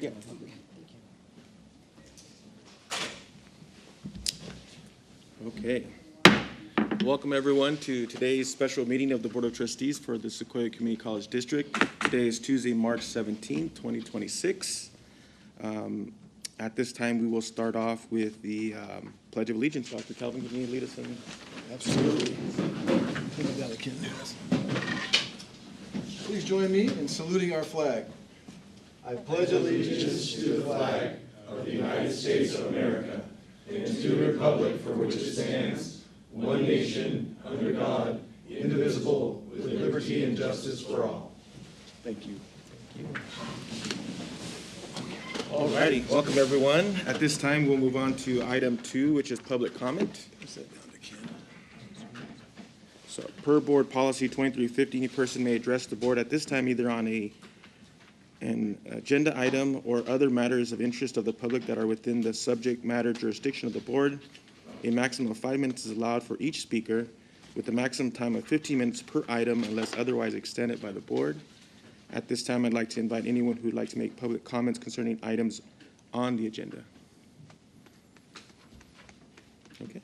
Yeah. Okay. Welcome, everyone, to today's special meeting of the Board of Trustees for the Sequoia Community College District. Today is Tuesday, March 17, 2026. At this time, we will start off with the Pledge of Allegiance. Dr. Calvin, can you lead us in? Absolutely. Please join me in saluting our flag. I pledge allegiance to the flag of the United States of America and to the republic for which it stands, one nation, under God, indivisible, with liberty and justice for all. Thank you. All righty, welcome, everyone. At this time, we'll move on to item 2, which is public comment. So, per board policy 2350, any person may address the board at this time either on an agenda item or other matters of interest of the public that are within the subject matter jurisdiction of the board. A maximum of 5 minutes is allowed for each speaker, with a maximum time of 15 minutes per item unless otherwise extended by the board. At this time, I'd like to invite anyone who would like to make public comments concerning items on the agenda. Okay.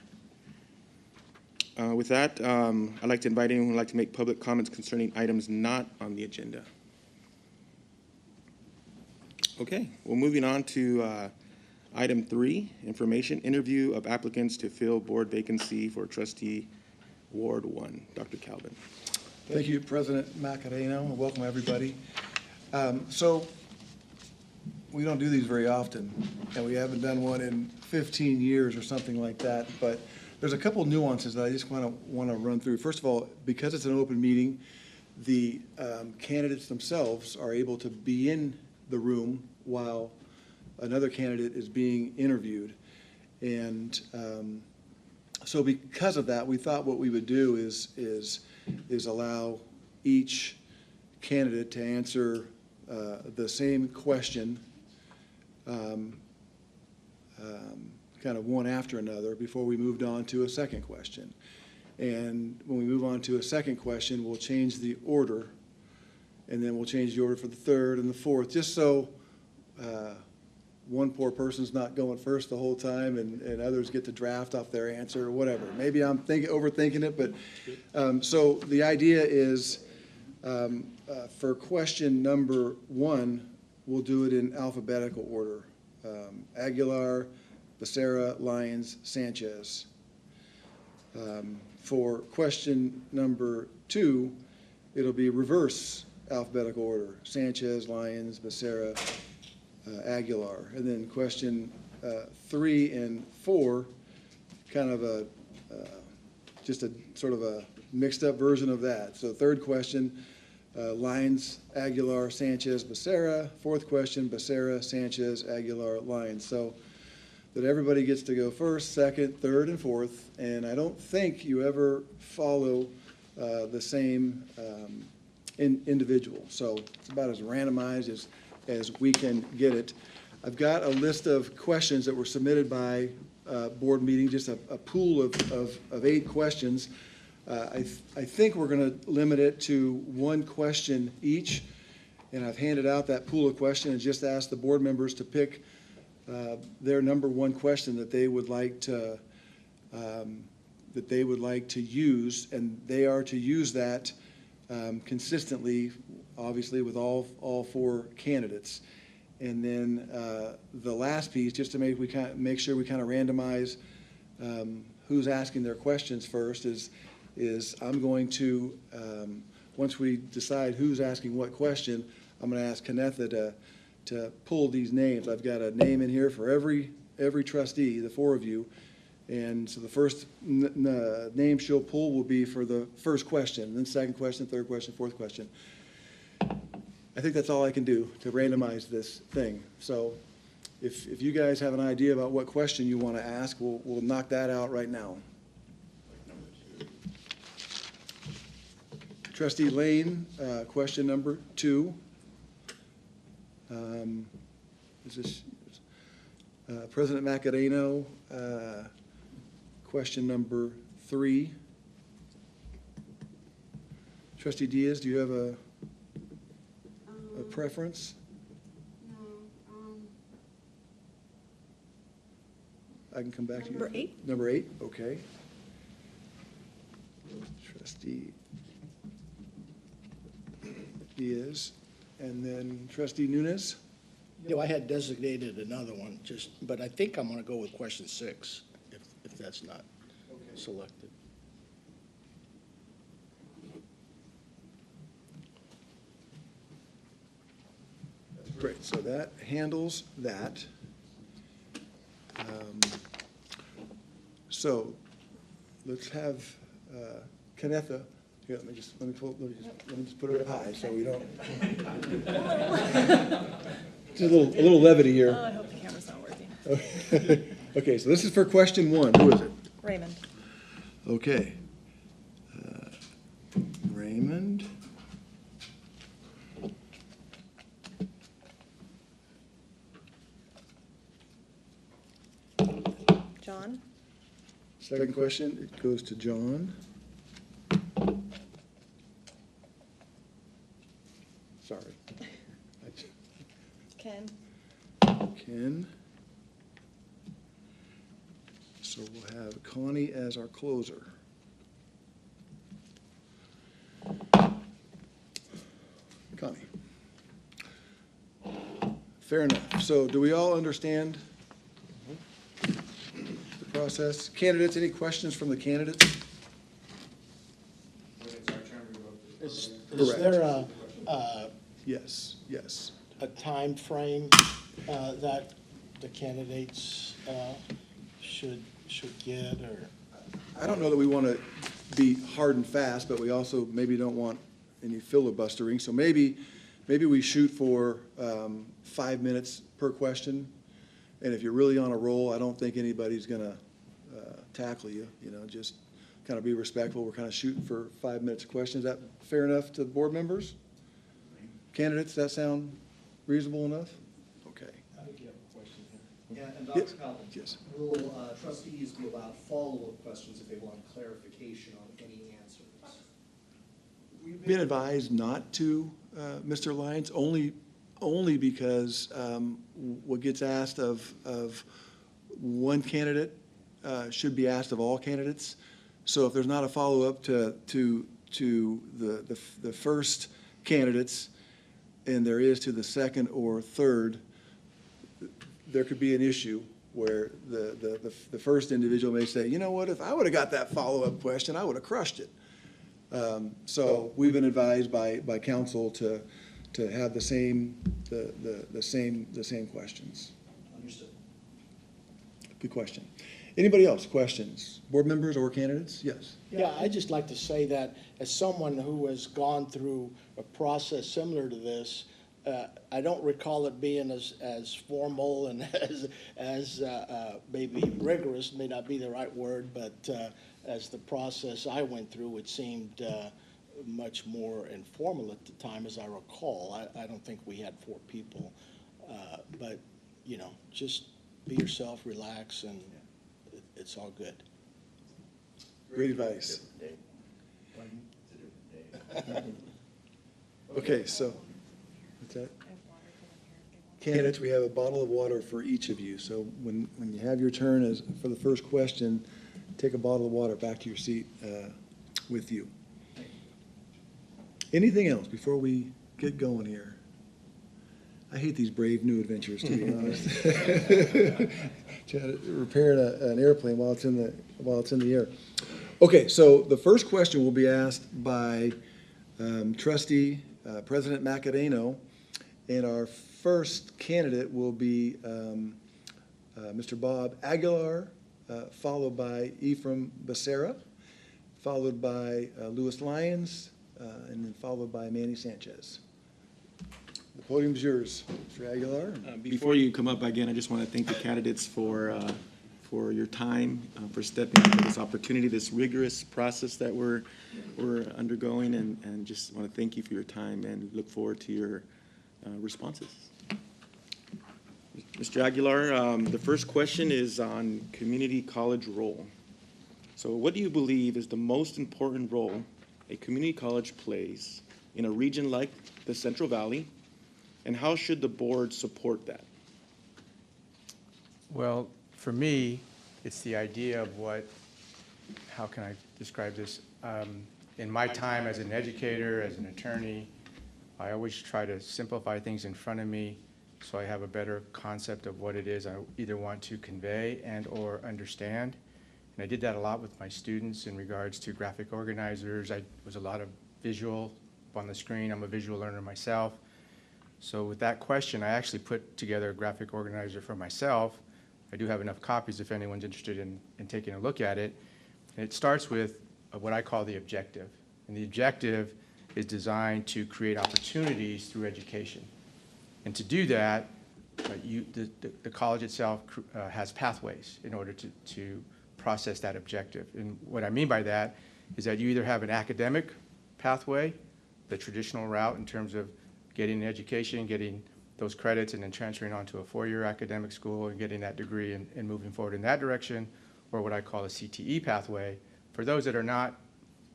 With that, I'd like to invite anyone who would like to make public comments concerning items not on the agenda. Okay, well, moving on to item 3, information, interview of applicants to fill board vacancy for trustee Ward 1. Dr. Calvin. Thank you, President Macareno, and welcome everybody. So we don't do these very often, and we haven't done one in 15 years or something like that, but there's a couple nuances that I just want to run through. First of all, because it's an open meeting, the candidates themselves are able to be in the room while another candidate is being interviewed. And so because of that, we thought what we would do is allow each candidate to answer the same question kind of one after another before we moved on to a second question. And when we move on to a second question, we'll change the order, and then we'll change the order for the third and the fourth, just so one poor person's not going first the whole time and others get to draft off their answer or whatever. Maybe I'm overthinking it, but so the idea is for question number 1, we'll do it in alphabetical order. Aguilar, Becerra, Lyons, Sanchez. For question number 2, it'll be reverse alphabetical order. Sanchez, Lyons, Becerra, Aguilar. And then question 3 and 4, kind of just a sort of a mixed up version of that. So third question, Lyons, Aguilar, Sanchez, Becerra. Fourth question, Becerra, Sanchez, Aguilar, Lyons. So that everybody gets to go first, second, third, and fourth. And I don't think you ever follow the same individual. So it's about as randomized as we can get it. I've got a list of questions that were submitted by board meeting, just a pool of 8 questions. I think we're going to limit it to 1 question each, and I've handed out that pool of questions and just asked the board members to pick their number 1 question that they would like to use, and they are to use that consistently, obviously, with all 4 candidates. And then the last piece, just to make sure we kind of randomize who's asking their questions first, is I'm going to, once we decide who's asking what question, I'm going to ask Kennetha to pull these names. I've got a name in here for every trustee, the 4 of you. And so the first name she'll pull will be for the first question, then second question, third question, fourth question. I think that's all I can do to randomize this thing. So if you guys have an idea about what question you want to ask, we'll knock that out right now. Trustee Lane, question number 2. Is this President Macareno, question number 3. Trustee Diaz, do you have a preference? No. I can come back to you. Number 8. Number 8, okay. Trustee Diaz, and then trustee Nunes. You know, I had designated another one, but I think I'm gonna go with question 6, if that's not selected. Great, so that handles that. So let's have Kennetha, here, let me just put it high so we don't. Just a little levity Oh, here. I hope the camera's not working. Okay, so this is for question 1. Who is it? Raymond. Okay. Raymond. John. Second question, it goes to John. Sorry. Ken. Ken. So we'll have Connie as our closer. Connie. Fair enough. So do we all understand the process? Candidates, any questions from the candidates? Is Correct. there a Yes, yes. time frame that the candidates should get, or? I don't know that we want to be hard and fast, but we also maybe don't want any filibustering. So maybe we shoot for 5 minutes per question. And if you're really on a roll, I don't think anybody's going to tackle you, just kind of be respectful. We're kind of shooting for 5 minutes a question. Is that fair enough to the board members? Candidates, does that sound reasonable enough? Okay. I think you have a question here. Yeah, and Yes. Dr. Collins, Yes. will trustees be allowed follow-up questions if they want clarification on any answers? We've been advised not to, Mr. Lyons, only because what gets asked of one candidate should be asked of all candidates. So if there's not a follow-up to the first candidates, and there is to the second or third, there could be an issue where the first individual may say, you know what, if I would have got that follow-up question, I would have crushed it. So we've been advised by council to have the same questions. Understood. Good question. Anybody else, questions? Board members or candidates? Yes. Yeah, I'd just like to say that as someone who has gone through a process similar to this, I don't recall it being as formal and as maybe rigorous, may not be the right word, but as the process I went through, it seemed much more informal at the time, as I recall. I don't think we had 4 people, but, just be yourself, relax, and it's all good. Great advice. Okay, so, what's that? Candidates, we have a bottle of water for each of you. So when you have your turn for the first question, take a bottle of water back to your seat with you. Anything else before we get going here? I hate these brave new adventures, to be honest. Trying to repair an airplane while it's in the air. Okay, so the first question will be asked by Trustee President Macadano, and our first candidate will be Mr. Bob Aguilar, followed by Ephraim Becerra, followed by Louis Lyons, and then followed by Manny Sanchez. The podium's yours, Mr. Aguilar. Before you come up again, I just want to thank the candidates for your time, for stepping up for this opportunity, this rigorous process that we're undergoing, and just want to thank you for your time and look forward to your responses. Mr. Aguilar, the first question is on community college role. So what do you believe is the most important role a community college plays in a region like the Central Valley, and how should the board support that? Well, for me, It's the idea of what, how can I describe this? In my time as an educator, as an attorney, I always try to simplify things in front of me so I have a better concept of what it is I either want to convey and or understand. And I did that a lot with my students in regards to graphic organizers. I was a lot of visual on the screen. I'm a visual learner myself. So with that question, I actually put together a graphic organizer for myself. I do have enough copies if anyone's interested in taking a look at it. And it starts with what I call the objective. And the objective is designed to create opportunities through education. And to do that, the college itself has pathways in order to process that objective. And what I mean by that is that you either have an academic pathway, the traditional route in terms of getting an education, getting those credits, and then transferring on to a four-year academic school and getting that degree and moving forward in that direction, or what I call a CTE pathway, for those that are not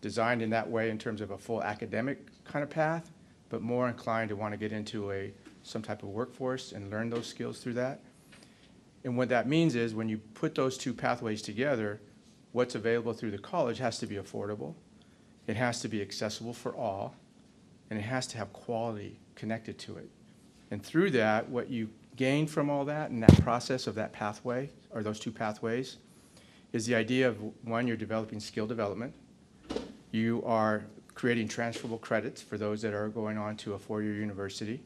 designed in that way in terms of a full academic kind of path, but more inclined to want to get into some type of workforce and learn those skills through that. And what that means is when you put those two pathways together, what's available through the college has to be affordable, it has to be accessible for all, and it has to have quality connected to it. And through that, what you gain from all that and that process of that pathway, or those two pathways, is the idea of, one, you're developing skill development. You are creating transferable credits for those that are going on to a four-year university.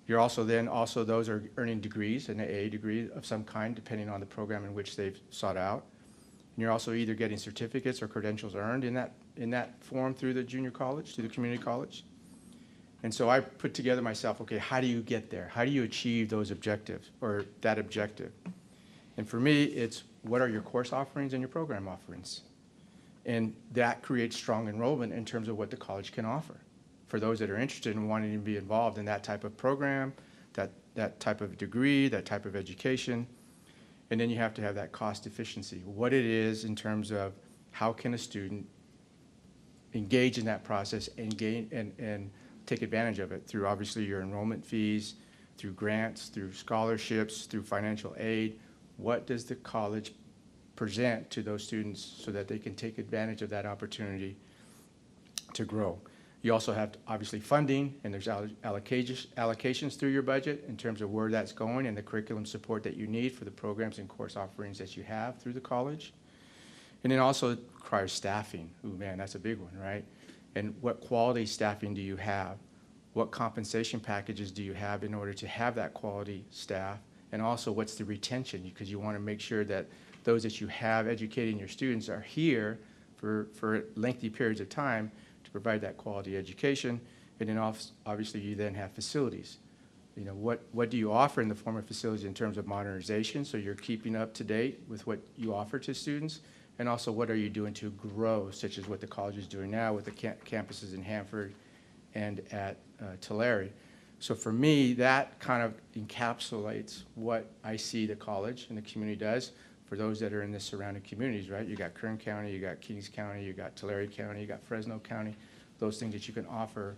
You're also those are earning degrees, an AA degree of some kind, depending on the program in which they've sought out. And you're also either getting certificates or credentials earned in that form through the junior college, through the community college. And so I put together myself, okay, how do you get there? How do you achieve those objectives, or that objective? And for me, it's what are your course offerings and your program offerings? And that creates strong enrollment in terms of what the college can offer for those that are interested in wanting to be involved in that type of program, that type of degree, that type of education. And then you have to have that cost efficiency, what it is in terms of how can a student engage in that process and gain and take advantage of it through obviously your enrollment fees, through grants, through scholarships, through financial aid. What does the college present to those students so that they can take advantage of that opportunity to grow? You also have obviously funding, and there's allocations through your budget in terms of where that's going and the curriculum support that you need for the programs and course offerings that you have through the college. And then also it requires staffing. Ooh, man, that's a big one, right? And what quality staffing do you have? What compensation packages do you have in order to have that quality staff? And also, what's the retention? Because you want to make sure that those that you have educating your students are here for lengthy periods of time to provide that quality education. And then obviously you then have facilities. You know, what do you offer in the form of facilities in terms of modernization, so you're keeping up to date with what you offer to students? And also, what are you doing to grow, such as what the college is doing now with the campuses in Hanford and at Tulare? So for me, that kind of encapsulates what I see the college and the community does for those that are in the surrounding communities, right? You got Kern County, you got Kings County, you got Tulare County, you got Fresno County, those things that you can offer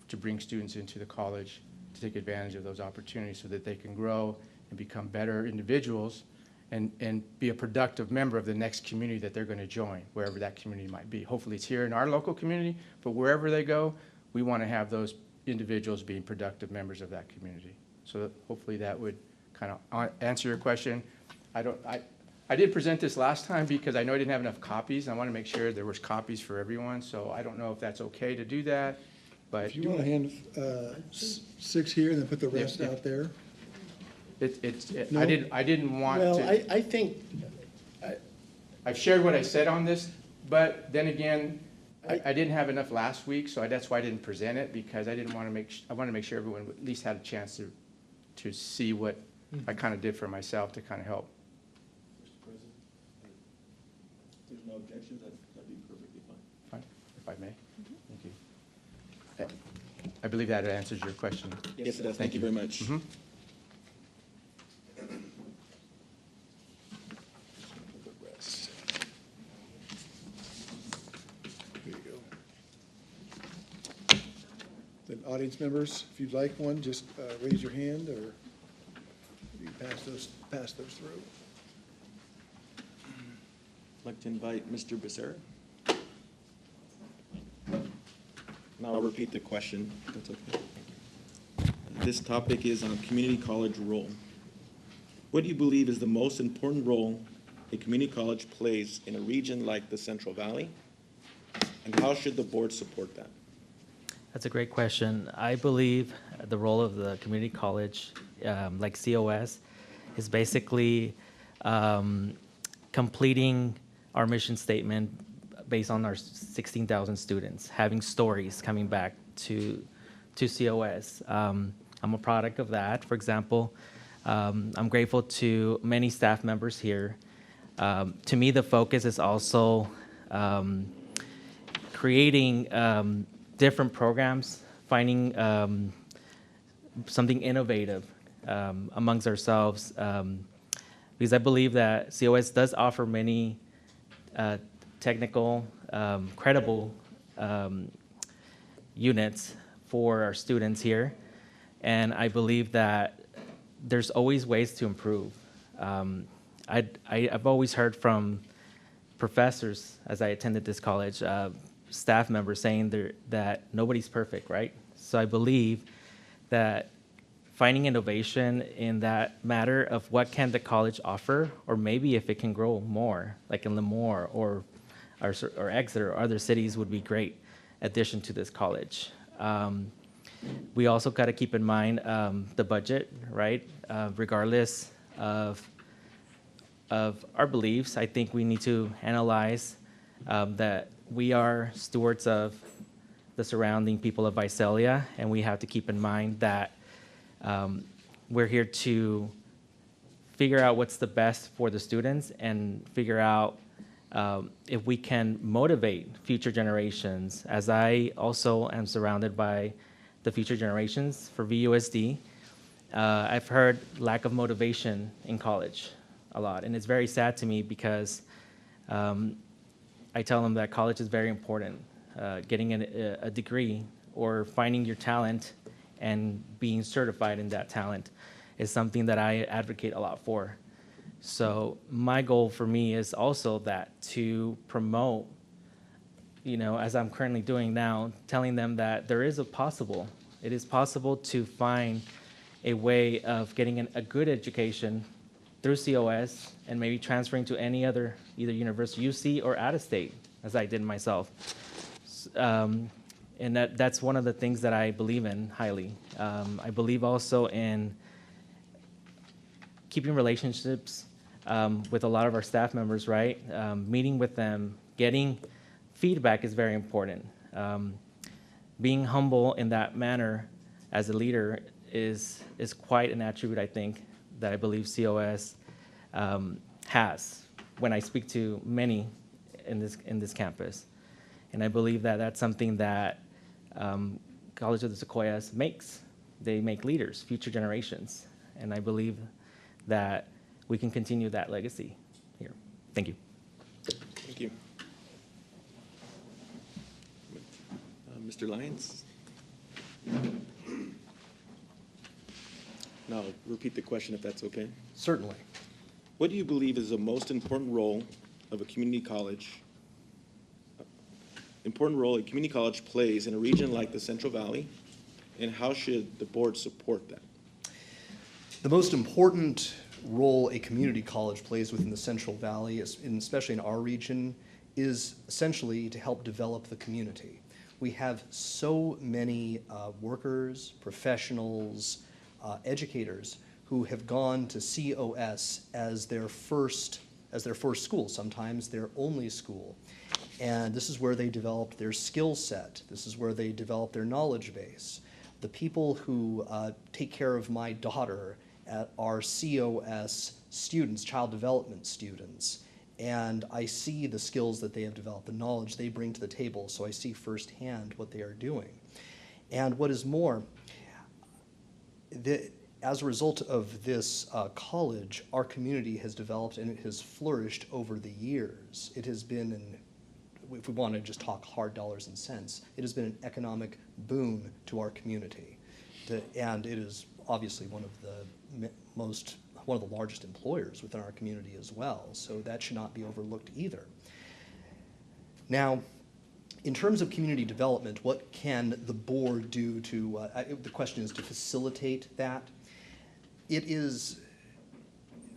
to bring students into the college to take advantage of those opportunities so that they can grow and become better individuals and be a productive member of the next community that they're going to join, wherever that community might be. Hopefully it's here in our local community, but wherever they go, we want to have those individuals being productive members of that community. So hopefully that would kind of answer your question. I did present this last time because I know I didn't have enough copies. I want to make sure there was copies for everyone, so I don't know if that's okay to do that, but If you want to hand 6 here and then put the rest Yeah. out there. I didn't want Well, to. I think, I've shared what I said on this, but then again, I didn't have enough last week, so that's why I didn't present it, because I didn't want to I wanted to make sure everyone at least had a chance to see what I kind of did for myself to kind of help. Mr. President, if there's no objections, that'd be perfectly fine. Fine, if I may. Thank you. I believe that answers your question. Yes, it does. Thank you very much. Mhm. The rest. Here you go. Then audience members, if you'd like one, just raise your hand, or you can pass those through. like to invite Mr. Becerra. Now I'll repeat the question, if that's okay. This topic is on community college role. What do you believe is the most important role a community college plays in a region like the Central Valley? And how should the board support that? That's a great question. I believe the role of the community college, like COS, is basically completing our mission statement based on our 16,000 students, having stories coming back to COS. I'm a product of that. For example, I'm grateful to many staff members here. To me, the focus is also creating different programs, finding something innovative amongst ourselves, because I believe that COS does offer many technical, credible units for our students here, and I believe that there's always ways to improve. I've always heard from professors as I attended this college, staff members saying that nobody's perfect, right? So I believe that finding innovation in that matter of what can the college offer, or maybe if it can grow more, like in Lemoore or Exeter or other cities, would be great addition to this college. We also got to keep in mind the budget, right? Regardless of our beliefs, I think we need to analyze that we are stewards of the surrounding people of Visalia, and we have to keep in mind that we're here to figure out what's the best for the students and figure out if we can motivate future generations. As I also am surrounded by the future generations for VUSD, I've heard lack of motivation in college a lot, and it's very sad to me because I tell them that college is very important. Getting a degree or finding your talent and being certified in that talent is something that I advocate a lot for. So my goal for me is also that to promote, as I'm currently doing now, telling them that it is possible to find a way of getting a good education through COS and maybe transferring to any other, either university, UC, or out of state, as I did myself. And that's one of the things that I believe in highly. I believe also in keeping relationships with a lot of our staff members, right? Meeting with them, getting feedback is very important. Being humble in that manner as a leader is quite an attribute, I think, that I believe COS has when I speak to many in this campus. And I believe that that's something that College of the Sequoias makes. They make leaders, future generations. And I believe that we can continue that legacy here. Thank you. Thank you. Mr. Lyons? Now, repeat the question if that's okay. Certainly. What do you believe is the most important role of a community college plays in a region like the Central Valley, and how should the board support that? The most important role a community college plays within the Central Valley, especially in our region, is essentially to help develop the community. We have so many workers, professionals, educators who have gone to COS as their first school, sometimes their only school. And this is where they develop their skill set. This is where they develop their knowledge base. The people who take care of my daughter are COS students, child development students. And I see the skills that they have developed, the knowledge they bring to the table, so I see firsthand what they are doing. And what is more, as a result of this college, our community has developed and it has flourished over the years. It has been, if we want to just talk hard dollars and cents, it has been an economic boon to our community. And it is obviously one of the most one of the largest employers within our community as well, so that should not be overlooked either. Now, in terms of community development, what can the board do to, the question is to facilitate that? It is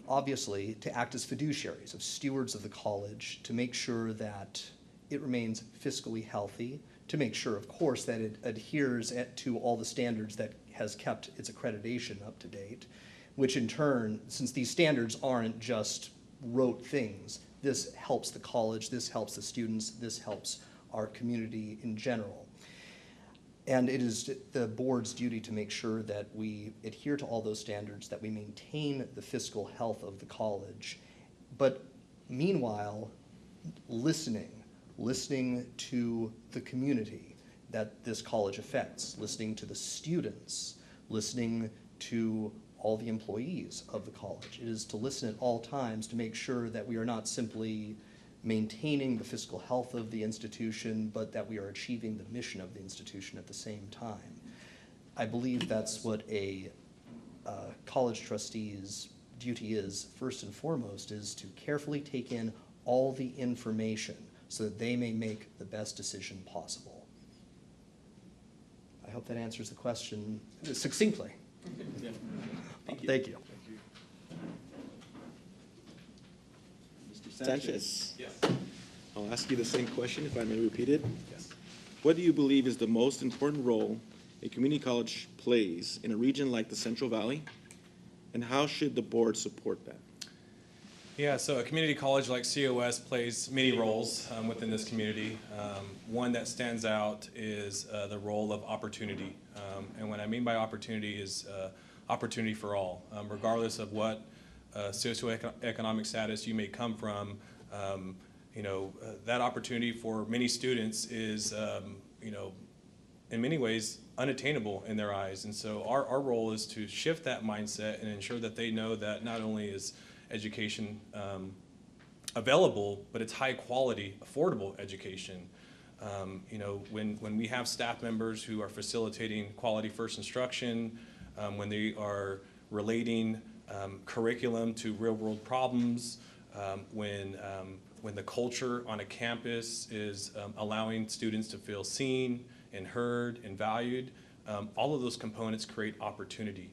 obviously to act as fiduciaries, of stewards of the college, to make sure that it remains fiscally healthy, to make sure, of course, that it adheres to all the standards that has kept its accreditation up to date, which in turn, since these standards aren't just rote things, this helps the college, this helps the students, this helps our community in general. And it is the board's duty to make sure that we adhere to all those standards, that we maintain the fiscal health of the college, but meanwhile, listening to the community that this college affects, listening to the students, listening to all the employees of the college. It is to listen at all times to make sure that we are not simply maintaining the fiscal health of the institution, but that we are achieving the mission of the institution at the same time. I believe that's what a college trustee's duty is, first and foremost, is to carefully take in all the information so that they may make the best decision possible. I hope that answers the question succinctly. Yeah. Thank you. Mr. Sanchez, Yes. I'll ask you the same question if I may repeat it. Yes. What do you believe is the most important role a community college plays in a region like the Central Valley? And how should the board support that? Yeah, so a community college like COS plays many roles within this community. One that stands out is the role of opportunity. And what I mean by opportunity is opportunity for all, regardless of what socioeconomic status you may come from. That opportunity for many students is, in many ways, unattainable in their eyes. And so our role is to shift that mindset and ensure that they know that not only is education available, but it's high quality, affordable education. When we have staff members who are facilitating quality first instruction, when they are relating curriculum to real world problems, when the culture on a campus is allowing students to feel seen and heard and valued, all of those components create opportunity.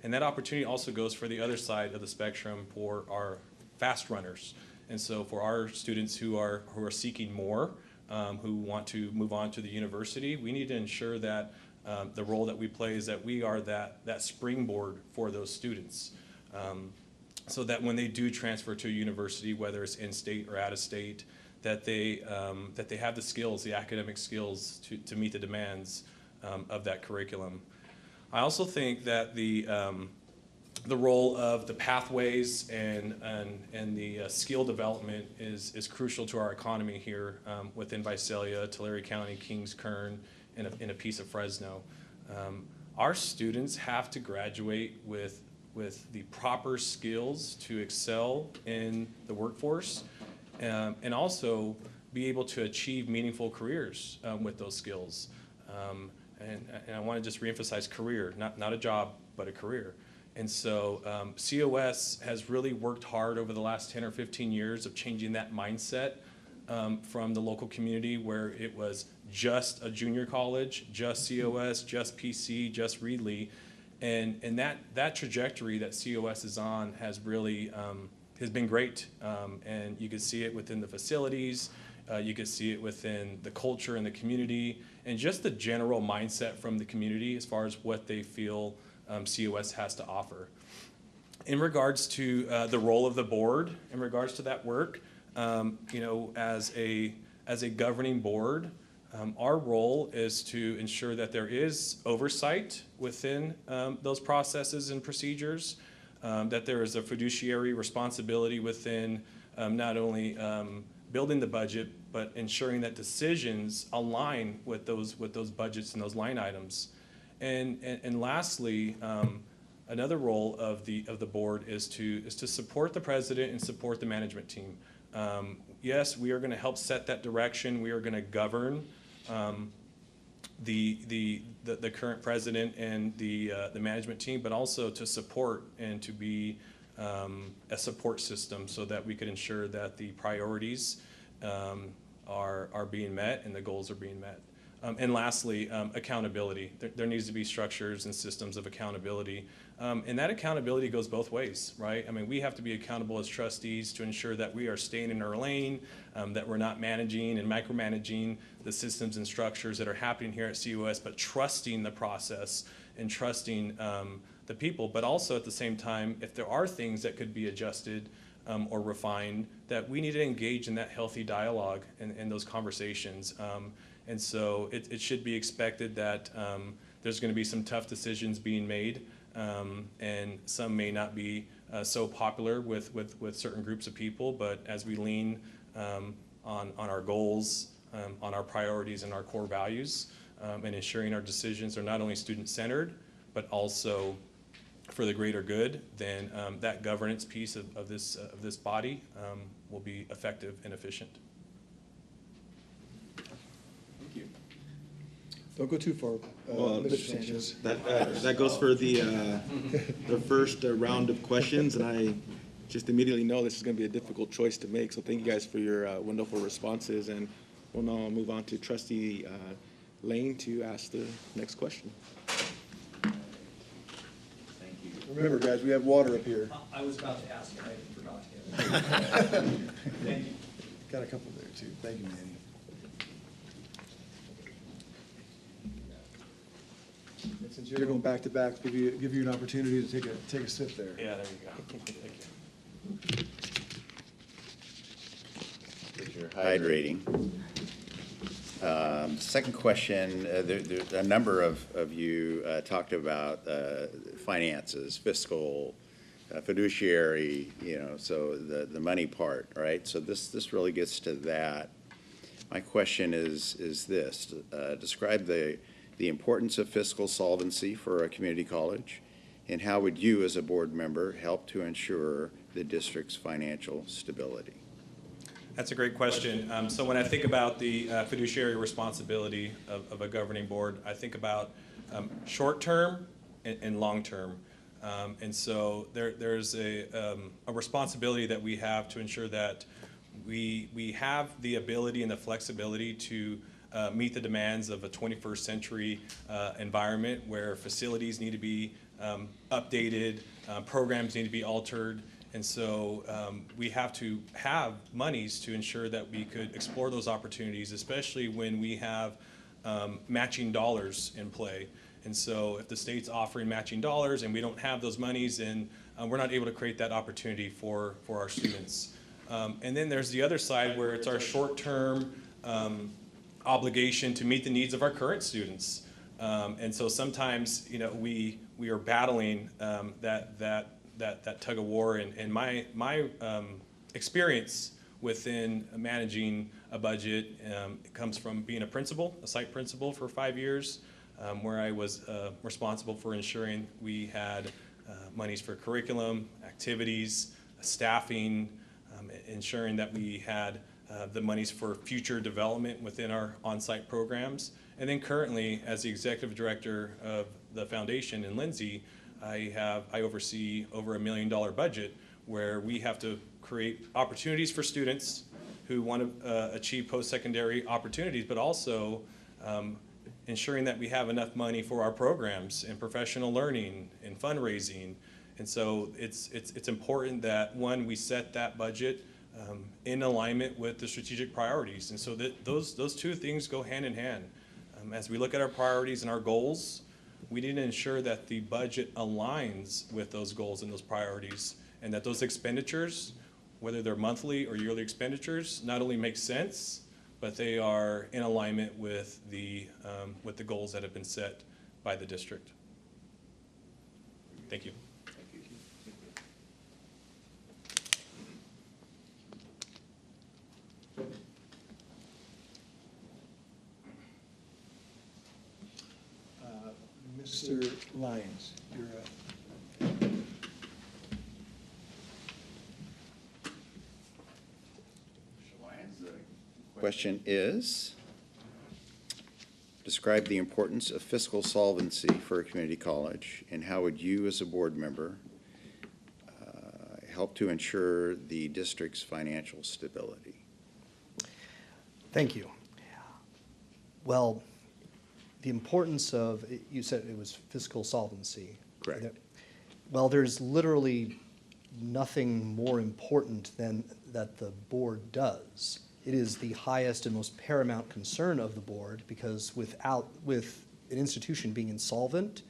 And that opportunity also goes for the other side of the spectrum for our fast runners. And so for our students who are seeking more, who want to move on to the university, we need to ensure that the role that we play is that we are that springboard for those students. So that when they do transfer to a university, whether it's in-state or out-of-state, that they have the skills, the academic skills to meet the demands of that curriculum. I also think that the role of the pathways and the skill development is crucial to our economy here within Visalia, Tulare County, Kings, Kern, and a piece of Fresno. Our students have to graduate with the proper skills to excel in the workforce and also be able to achieve meaningful careers with those skills. And I want to just reemphasize career, not a job, but a career. And so COS has really worked hard over the last 10 or 15 years of changing that mindset from the local community where it was just a junior college, just COS, just PC, just Reedley. And that trajectory that COS is on has really has been great. And you can see it within the facilities, you can see it within the culture and the community, and just the general mindset from the community as far as what they feel COS has to offer. In regards to the role of the board, in regards to that work, as a governing board, our role is to ensure that there is oversight within those processes and procedures, that there is a fiduciary responsibility within not only building the budget, but ensuring that decisions align with those budgets and those line items. And lastly, another role of the board is to support the president and support the management team. Yes, we are going to help set that direction. We are going to govern the current president and the management team, but also to support and to be a support system so that we could ensure that the priorities are being met and the goals are being met. And lastly, accountability. There needs to be structures and systems of accountability. And that accountability goes both ways, right? I mean, we have to be accountable as trustees to ensure that we are staying in our lane, that we're not managing and micromanaging the systems and structures that are happening here at CUS, but trusting the process and trusting the people. But also at the same time, if there are things that could be adjusted or refined, that we need to engage in that healthy dialogue and those conversations. And so it should be expected that there's going to be some tough decisions being made, and some may not be so popular with certain groups of people. But as we lean on our goals, on our priorities and our core values, and ensuring our decisions are not only student-centered, but also for the greater good, then that governance piece of this body will be effective and efficient. Don't go too far, Mr. Sanchez. That goes for the first round of questions, and I just immediately know this is going to be a difficult choice to make. So thank you guys for your wonderful responses, and we'll now move on to Trustee Lane to ask the next question. Thank you. Remember, guys, we have water up here. I was about to ask, and I forgot to. Thank you. Got a couple there, too. Thank you, Manny. Since you're going back to back, give you an opportunity to take a sip there. Yeah, there you go. Thank you. If you're hydrating. Second question, a number of you talked about finances, fiscal, fiduciary, so the money part, right? So this really gets to that. My question is this, describe the importance of fiscal solvency for a community college, and how would you as a board member help to ensure the district's financial stability? That's a great question. So when I think about the fiduciary responsibility of a governing board, I think about short-term and long-term. And so there's a responsibility that we have to ensure that we have the ability and the flexibility to meet the demands of a 21st century environment where facilities need to be updated, programs need to be altered. And so we have to have monies to ensure that we could explore those opportunities, especially when we have matching dollars in play. And so if the state's offering matching dollars and we don't have those monies, then we're not able to create that opportunity for our students. And then there's the other side where it's our short-term obligation to meet the needs of our current students. And so sometimes, we are battling that tug of war. And my experience within managing a budget it comes from being a site principal for 5 years, where I was responsible for ensuring we had monies for curriculum, activities, staffing, ensuring that we had the monies for future development within our on-site programs. And then currently, as the executive director of the foundation in Lindsay, I oversee over $1 million budget where we have to create opportunities for students who want to achieve post-secondary opportunities, but also ensuring that we have enough money for our programs and professional learning and fundraising. And so it's important that, one, we set that budget in alignment with the strategic priorities. And so that those two things go hand in hand. As we look at our priorities and our goals, we need to ensure that the budget aligns with those goals and those priorities, and that those expenditures, whether they're monthly or yearly expenditures, not only make sense, but they are in alignment with the goals that have been set by the district. Thank you. Mr. Lyons, you're up. Question is, describe the importance of fiscal solvency for a community college, and how would you, as a board member, help to ensure the district's financial stability? Thank you. Well, the importance of, you said it was fiscal solvency. Correct. Well, there's literally nothing more important than that the board does. It is the highest and most paramount concern of the board, because with an institution being insolvent,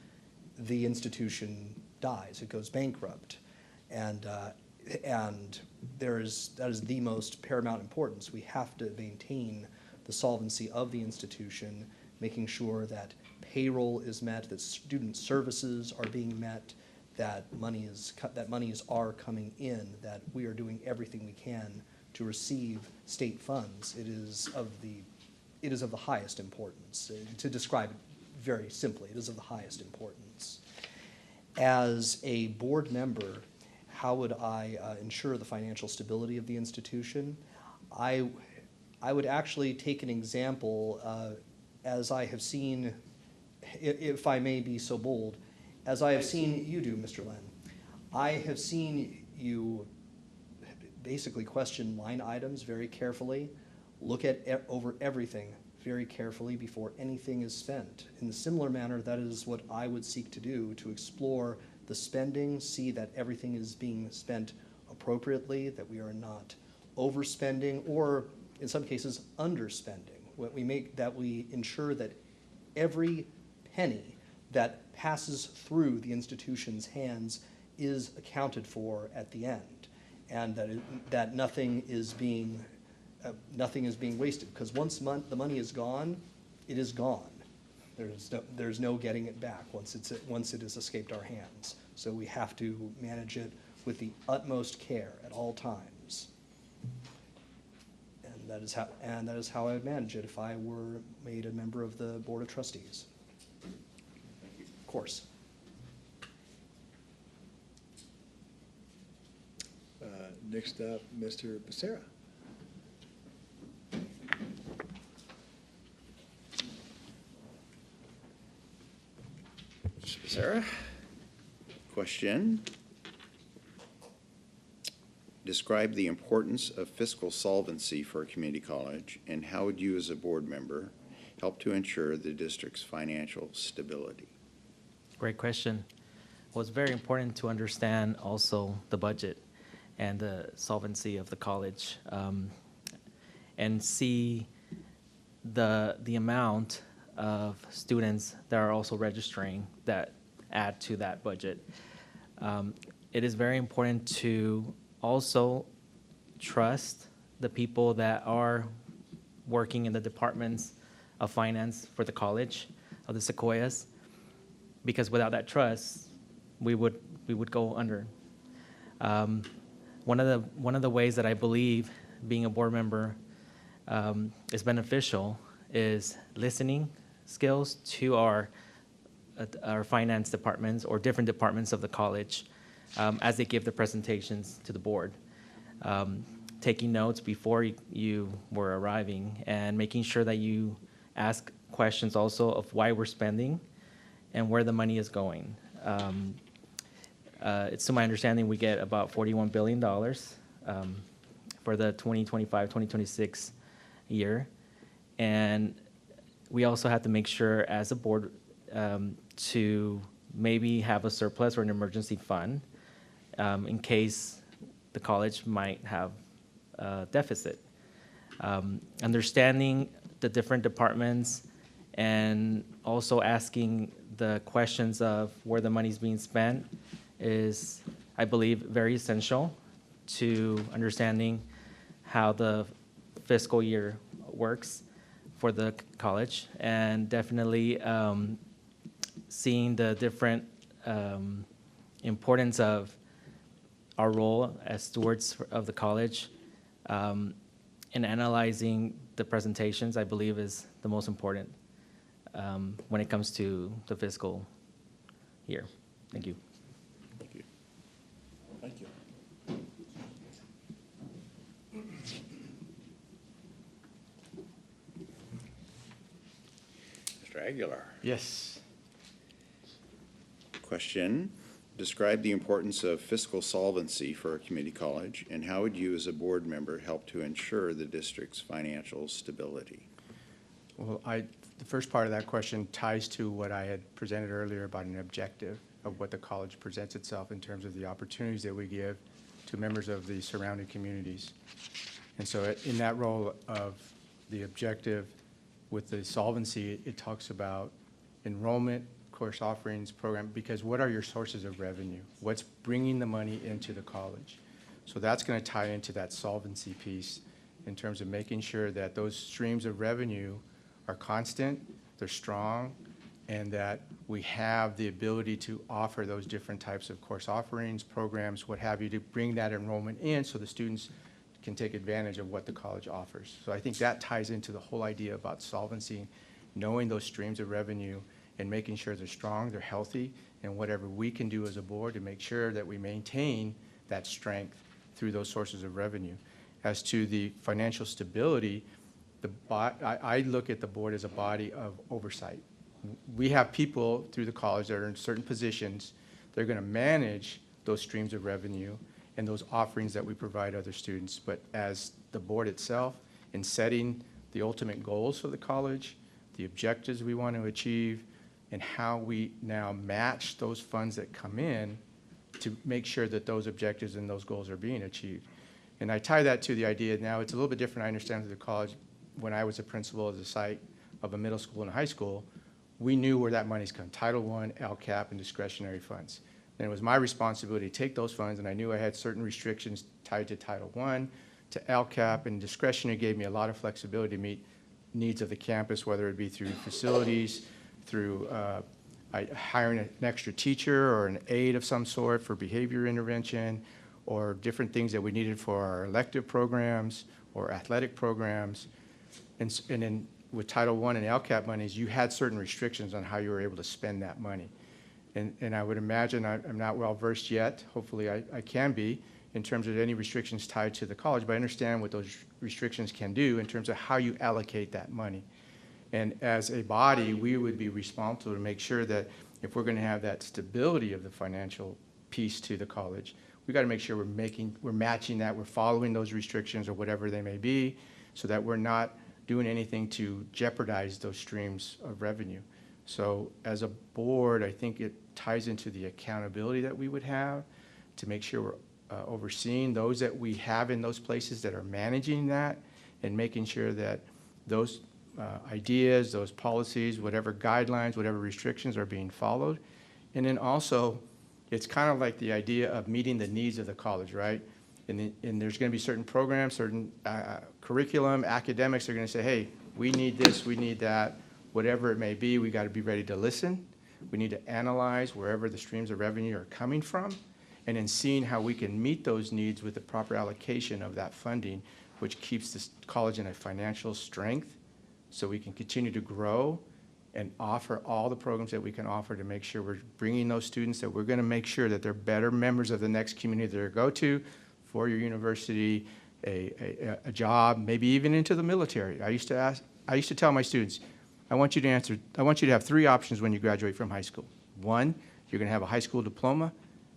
the institution dies, it goes bankrupt. And that is the most paramount importance. We have to maintain the solvency of the institution, making sure that payroll is met, that student services are being met, that monies are coming in, that we are doing everything we can to receive state funds. It is of the highest importance. To describe it very simply, it is of the highest importance. As a board member, how would I ensure the financial stability of the institution? I would actually take an example, as I have seen, if I may be so bold, as I have seen you do, Mr. Len. I have seen you basically question line items very carefully, look over everything very carefully before anything is spent. In a similar manner, that is what I would seek to do, to explore the spending, see that everything is being spent appropriately, that we are not overspending, or in some cases, underspending. We ensure that every penny that passes through the institution's hands is accounted for at the end, and that nothing is being wasted. Because once the money is gone, it is gone. There's no getting it back once it has escaped our hands. So we have to manage it with the utmost care at all times. And that is how I would manage it if I were made a member of the Board of Trustees. Of course. Next up, Mr. Becerra. Mr. Becerra, question. Describe the importance of fiscal solvency for a community college, and how would you, as a board member, help to ensure the district's financial stability? Great question. Well, it's very important to understand also the budget and the solvency of the college, and see the amount of students that are also registering that add to that budget. It is very important to also trust the people that are working in the departments of finance for the college of the Sequoias, because without that trust, we would go under. One of the ways that I believe being a board member is beneficial is listening skills to our finance departments or different departments of the college as they give the presentations to the board. Taking notes before you were arriving, and making sure that you ask questions also of why we're spending and where the money is going. It's to my understanding we get about $41 billion for the 2025-2026 year. And we also have to make sure as a board to maybe have a surplus or an emergency fund in case the college might have a deficit. Understanding the different departments and also asking the questions of where the money is being spent is, I believe, very essential to understanding how the fiscal year works for the college, and definitely seeing the different importance of our role as stewards of the college, and analyzing the presentations, I believe, is the most important when it comes to the fiscal year. Thank you. Thank you. Thank you. Mr. Aguilar. Yes. Question, describe the importance of fiscal solvency for a community college, and how would you as a board member help to ensure the district's financial stability? Well, the first part of that question ties to what I had presented earlier about an objective of what the college presents itself in terms of the opportunities that we give to members of the surrounding communities. And so in that role of the objective with the solvency, it talks about enrollment, course offerings, program, because what are your sources of revenue? What's bringing the money into the college? So that's going to tie into that solvency piece in terms of making sure that those streams of revenue are constant, they're strong, and that we have the ability to offer those different types of course offerings, programs, what have you, to bring that enrollment in so the students can take advantage of what the college offers. So I think that ties into the whole idea about solvency, knowing those streams of revenue and making sure they're strong, they're healthy, and whatever we can do as a board to make sure that we maintain that strength through those sources of revenue. As to the financial stability, I look at the board as a body of oversight. We have people through the college that are in certain positions. They're going to manage those streams of revenue and those offerings that we provide other students. But as the board itself, in setting the ultimate goals for the college, the objectives we want to achieve, and how we now match those funds that come in to make sure that those objectives and those goals are being achieved. And I tie that to the idea now, it's a little bit different, I understand, through the college. When I was a principal of the site of a middle school and a high school, we knew where that money's come, Title I, LCAP, and discretionary funds. And it was my responsibility to take those funds, and I knew I had certain restrictions tied to Title I, to LCAP, and discretionary gave me a lot of flexibility to meet needs of the campus, whether it be through facilities, through hiring an extra teacher or an aide of some sort for behavior intervention, or different things that we needed for our elective programs or athletic programs. And then with Title I and LCAP monies, you had certain restrictions on how you were able to spend that money. And I would imagine, I'm not well-versed yet, hopefully I can be, in terms of any restrictions tied to the college, but I understand what those restrictions can do in terms of how you allocate that money. And as a body, we would be responsible to make sure that if we're going to have that stability of the financial piece to the college, we got to make sure we're matching that, we're following those restrictions or whatever they may be, so that we're not doing anything to jeopardize those streams of revenue. So as a board, I think it ties into the accountability that we would have to make sure we're overseeing those that we have in those places that are managing that, and making sure that those ideas, those policies, whatever guidelines, whatever restrictions are being followed. And then also, it's kind of like the idea of meeting the needs of the college, right? And there's going to be certain programs, certain curriculum, academics are going to say, hey, we need this, we need that, whatever it may be, we got to be ready to listen. We need to analyze wherever the streams of revenue are coming from, and then seeing how we can meet those needs with the proper allocation of that funding, which keeps this college in a financial strength, so we can continue to grow and offer all the programs that we can offer to make sure we're bringing those students, that we're going to make sure that they're better members of the next community they go to, for your university, a job, maybe even into the military. I used to tell my students, I want you to have 3 options when you graduate from high school. 1, you're going to have a high school diploma,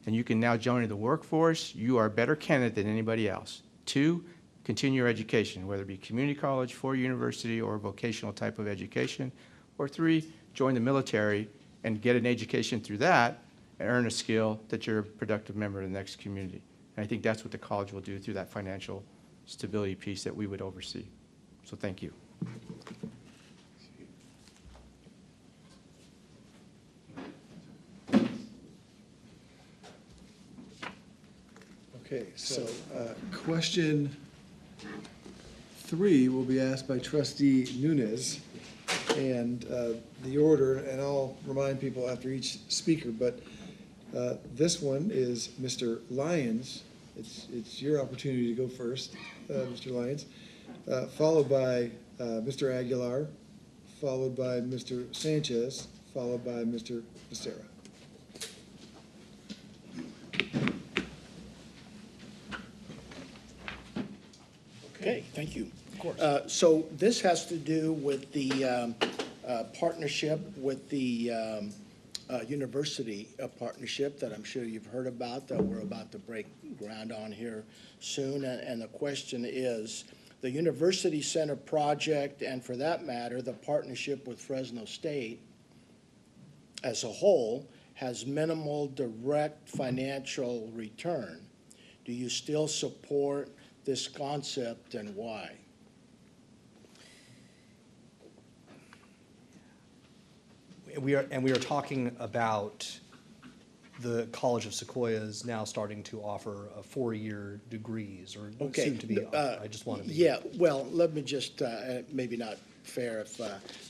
and you can now join the workforce. You are a better candidate than anybody else. 2, continue your education, whether it be community college, 4-year university, or vocational type of education. Or 3, join the military and get an education through that and earn a skill that you're a productive member of the next community. And I think that's what the college will do through that financial stability piece that we would oversee. So thank you. Okay, so question 3 will be asked by trustee Nunes. And the order, and I'll remind people after each speaker, but this one is Mr. Lyons. It's your opportunity to go first, Mr. Lyons, followed by Mr. Aguilar, followed by Mr. Sanchez, followed by Mr. Becerra. Okay, thank you. Of course. So this has to do with the partnership with the university partnership that I'm sure you've heard about, that we're about to break ground on here soon. And the question is, the University Center project, and for that matter, the partnership with Fresno State as a whole, has minimal direct financial return. Do you still support this concept, and why? We are talking about the College of Sequoias now starting to offer 4-year degrees, or Okay. soon to be. I just want to be. Yeah, well, let me just, maybe not fair if,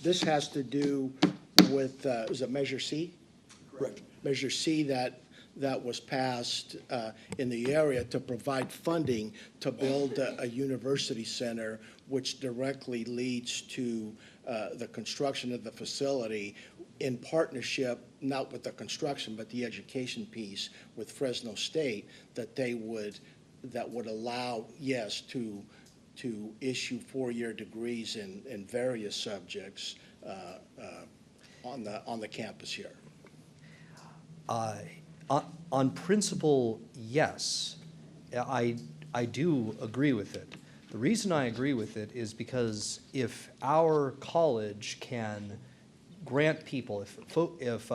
this has to do with, is it Measure C? Correct. Measure C that was passed in the area to provide funding to build a university center, which directly leads to the construction of the facility in partnership, not with the construction, but the education piece with Fresno State, that would allow, yes, to issue 4-year degrees in various subjects on the campus here. On principle, yes, I do agree with it. The reason I agree with it is because if our college can grant people, if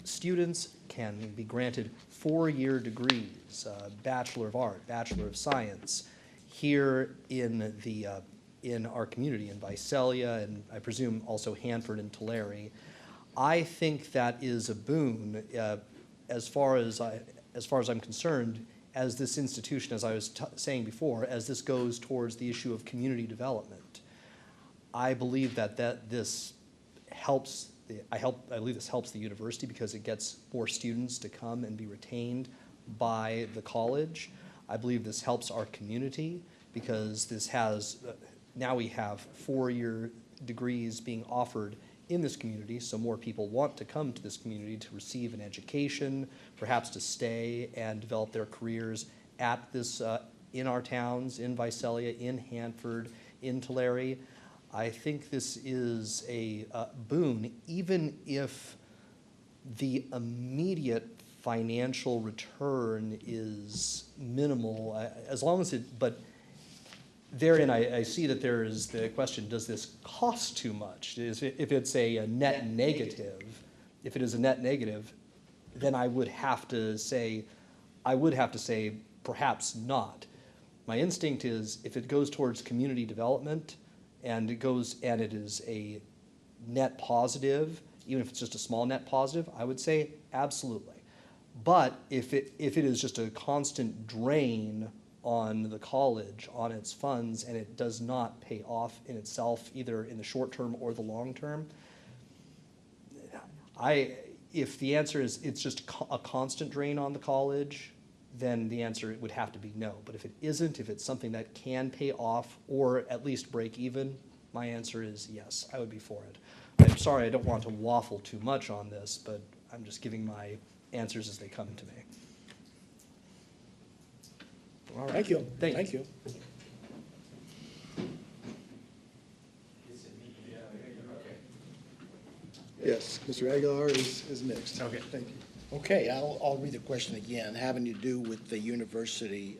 students can be granted 4-year degrees, Bachelor of Art, Bachelor of Science, here in our community, in Visalia, and I presume also Hanford and Tulare, I think that is a boon as far as I'm concerned, as this institution, as I was saying before, as this goes towards the issue of community development. I believe that this helps. I believe this helps the university because it gets more students to come and be retained by the college. I believe this helps our community because this has, now we have 4-year degrees being offered in this community, so more people want to come to this community to receive an education, perhaps to stay and develop their careers at this, in our towns, in Visalia, in Hanford, in Tulare. I think this is a boon, even if the immediate financial return is minimal, as long as it, but therein I see that there is the question, does this cost too much? If it's a net negative, if it is a net negative, then I would have to say perhaps not. My instinct is if it goes towards community development and it is a net positive, even if it's just a small net positive, I would say absolutely. But if it is just a constant drain on the college, on its funds, and it does not pay off in itself, either in the short term or the long term, if the answer is it's just a constant drain on the college, then the answer would have to be no. But if it isn't, if it's something that can pay off or at least break even, my answer is yes, I would be for it. I'm sorry, I don't want to waffle too much on this, but I'm just giving my answers as they come to me. All right. Thank you. Thank you. Yes, Mr. Aguilar is next. Okay. Thank you. Okay, I'll read the question again, having to do with the university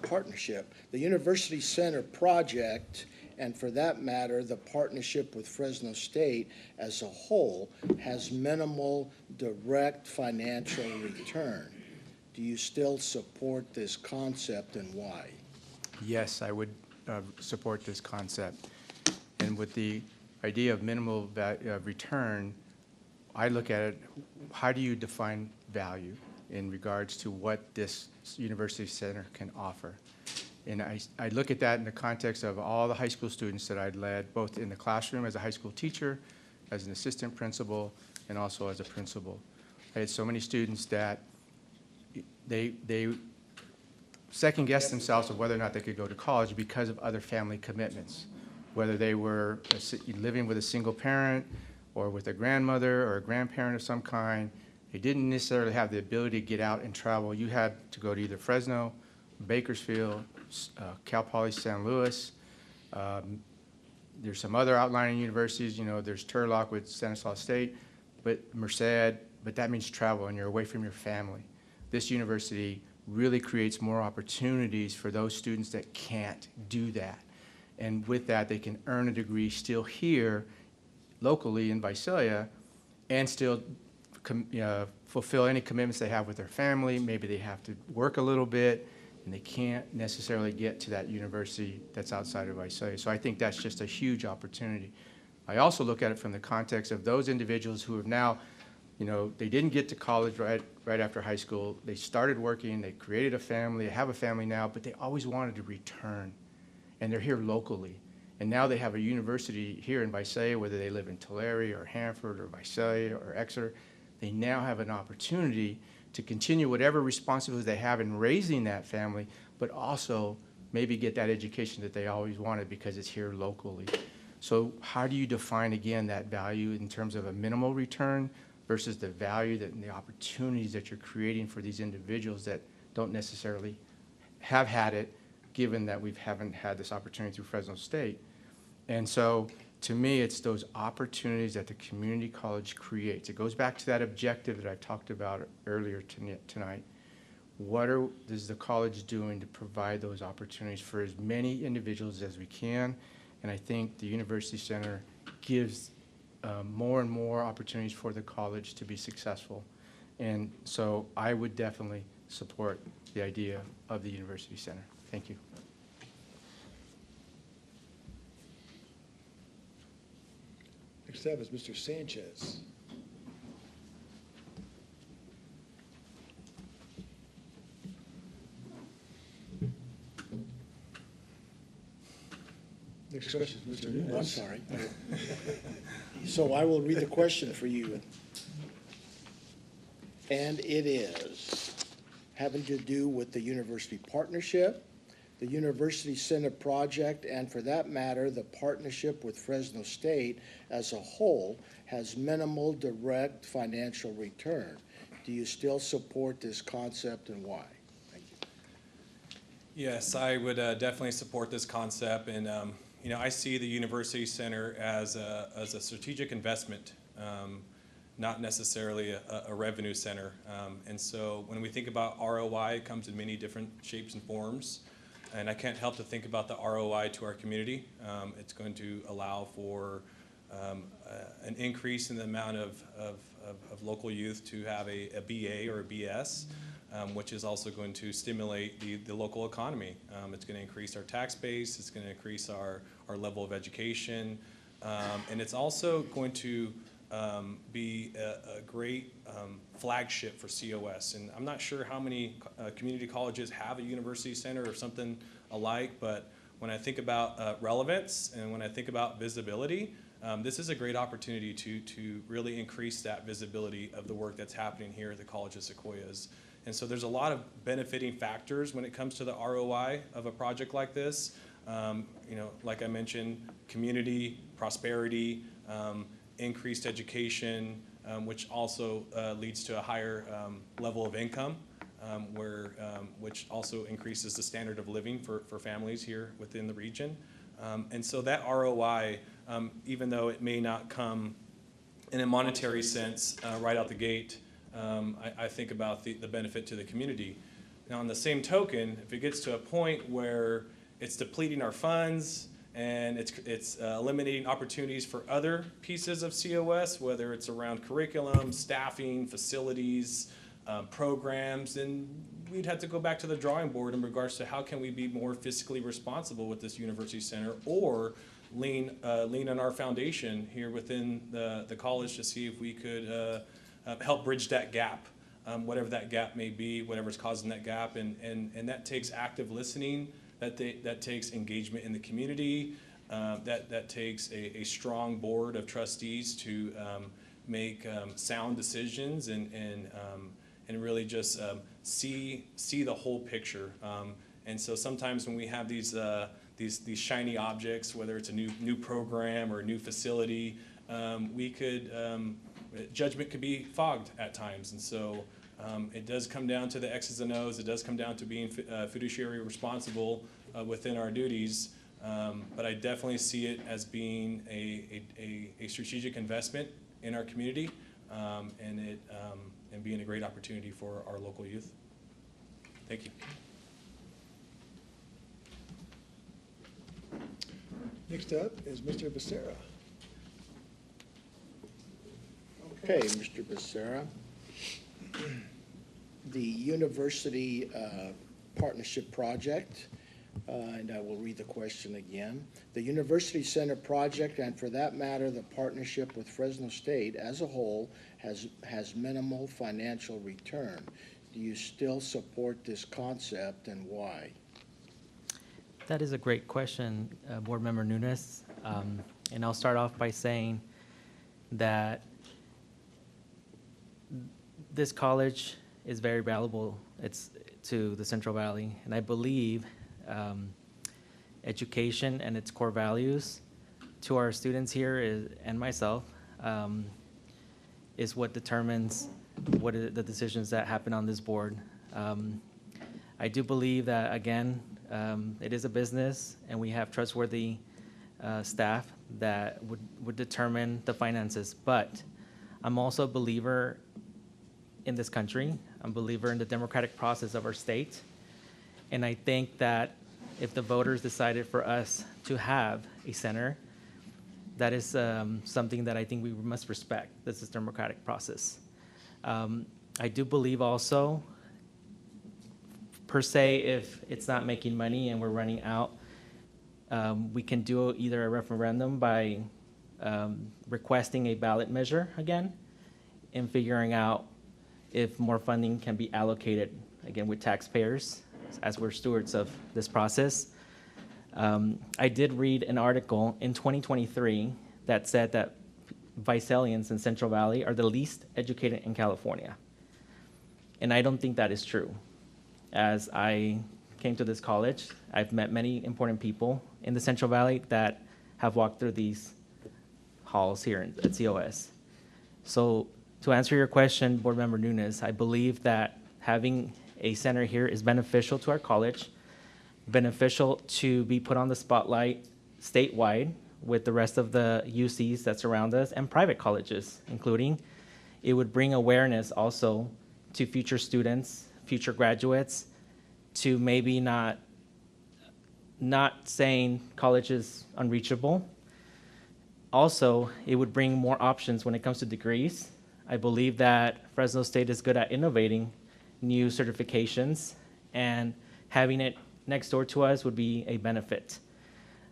partnership. The University Center project, and for that matter, the partnership with Fresno State as a whole, has minimal direct financial return. Do you still support this concept, and why? Yes, I would support this concept. And with the idea of minimal return, I look at it, how do you define value in regards to what this university center can offer? And I look at that in the context of all the high school students that I'd led, both in the classroom as a high school teacher, as an assistant principal, and also as a principal. I had so many students that they second-guessed themselves of whether or not they could go to college because of other family commitments, whether they were living with a single parent or with a grandmother or a grandparent of some kind. They didn't necessarily have the ability to get out and travel. You had to go to either Fresno, Bakersfield, Cal Poly San Luis, There's some other outlying universities, you know, there's Turlock with Stanislaus State, but Merced, but that means travel and you're away from your family. This university really creates more opportunities for those students that can't do that. And with that, they can earn a degree still here locally in Visalia and still fulfill any commitments they have with their family. Maybe they have to work a little bit and they can't necessarily get to that university that's outside of Visalia. So I think that's just a huge opportunity. I also look at it from the context of those individuals who have now, you know, they didn't get to college right after high school. They started working, they created a family, they have a family now, but they always wanted to return. And they're here locally. And now they have a university here in Visalia, whether they live in Tulare or Hanford or Visalia or Exeter. They now have an opportunity to continue whatever responsibilities they have in raising that family, but also maybe get that education that they always wanted because it's here locally. So how do you define, again, that value in terms of a minimal return versus the value and the opportunities that you're creating for these individuals that don't necessarily have had it, given that we haven't had this opportunity through Fresno State? And so to me, it's those opportunities that the community college creates. It goes back to that objective that I talked about earlier tonight. What is the college doing to provide those opportunities for as many individuals as we can? And I think the University Center gives more and more opportunities for the college to be successful. And so I would definitely support the idea of the University Center. Thank you. Next up is Mr. Sanchez. Next question, Mr. I'm Nunes. sorry. So I will read the question for you. And it is having to do with the university partnership, the University Center project, and for that matter, the partnership with Fresno State as a whole has minimal direct financial return. Do you still support this concept and why? Thank you. Yes, I would definitely support this concept, and you know, I see the University Center as a strategic investment, not necessarily a revenue center. And so when we think about ROI, it comes in many different shapes and forms. And I can't help to think about the ROI to our community. It's going to allow for an increase in the amount of local youth to have a BA or a BS, which is also going to stimulate the local economy. It's going to increase our tax base, it's going to increase our level of education, and it's also going to be a great flagship for COS. And I'm not sure how many community colleges have a university center or something alike, but when I think about relevance and when I think about visibility, this is a great opportunity to really increase that visibility of the work that's happening here at the College of Sequoias. And so there's a lot of benefiting factors when it comes to the ROI of a project like this. You know, like I mentioned, community, prosperity, increased education, which also leads to a higher level of income, which also increases the standard of living for families here within the region. And so that ROI, even though it may not come in a monetary sense right out the gate, I think about the benefit to the community. Now, on the same token, if it gets to a point where it's depleting our funds and it's eliminating opportunities for other pieces of COS, whether it's around curriculum, staffing, facilities, programs, then we'd have to go back to the drawing board in regards to how can we be more fiscally responsible with this university center, or lean on our foundation here within the college to see if we could help bridge that gap, whatever that gap may be, whatever's causing that gap, and that takes active listening, that takes engagement in the community, that takes a strong board of trustees to make sound decisions and really just see the whole picture. And so sometimes when we have these shiny objects, whether it's a new program or a new facility, judgment could be fogged at times. And so it does come down to the X's and O's. It does come down to being fiduciary responsible within our duties. But I definitely see it as being a strategic investment in our community, and being a great opportunity for our local youth. Thank you. Next up is Mr. Becerra. Okay, Mr. Becerra. The University Partnership Project, and I will read the question again. The University Center Project, and for that matter, the partnership with Fresno State as a whole, has minimal financial return. Do you still support this concept, and why? That is a great question, Board Member Nunes. And I'll start off by saying that this college is very valuable. It's to the Central Valley, and I believe education and its core values to our students here and myself is what determines what are the decisions that happen on this board. I do believe that, again, it is a business, and we have trustworthy staff that would determine the finances. But I'm also a believer in this country. I'm a believer in the democratic process of our state. And I think that if the voters decided for us to have a center, that is something that I think we must respect. This is democratic process. I do believe also, per se, if it's not making money and we're running out, we can do either a referendum by requesting a ballot measure again and figuring out if more funding can be allocated, again, with taxpayers, as we're stewards of this process. I did read an article in 2023 that said that Visalians in Central Valley are the least educated in California. And I don't think that is true. As I came to this college, I've met many important people in the Central Valley that have walked through these halls here at COS. So to answer your question, Board Member Nunes, I believe that having a center here is beneficial to our college, beneficial to be put on the spotlight statewide with the rest of the UCs that surround us and private colleges, including. It would bring awareness also to future students, future graduates, to maybe not saying college is unreachable. Also, it would bring more options when it comes to degrees. I believe that Fresno State is good at innovating new certifications, and having it next door to us would be a benefit.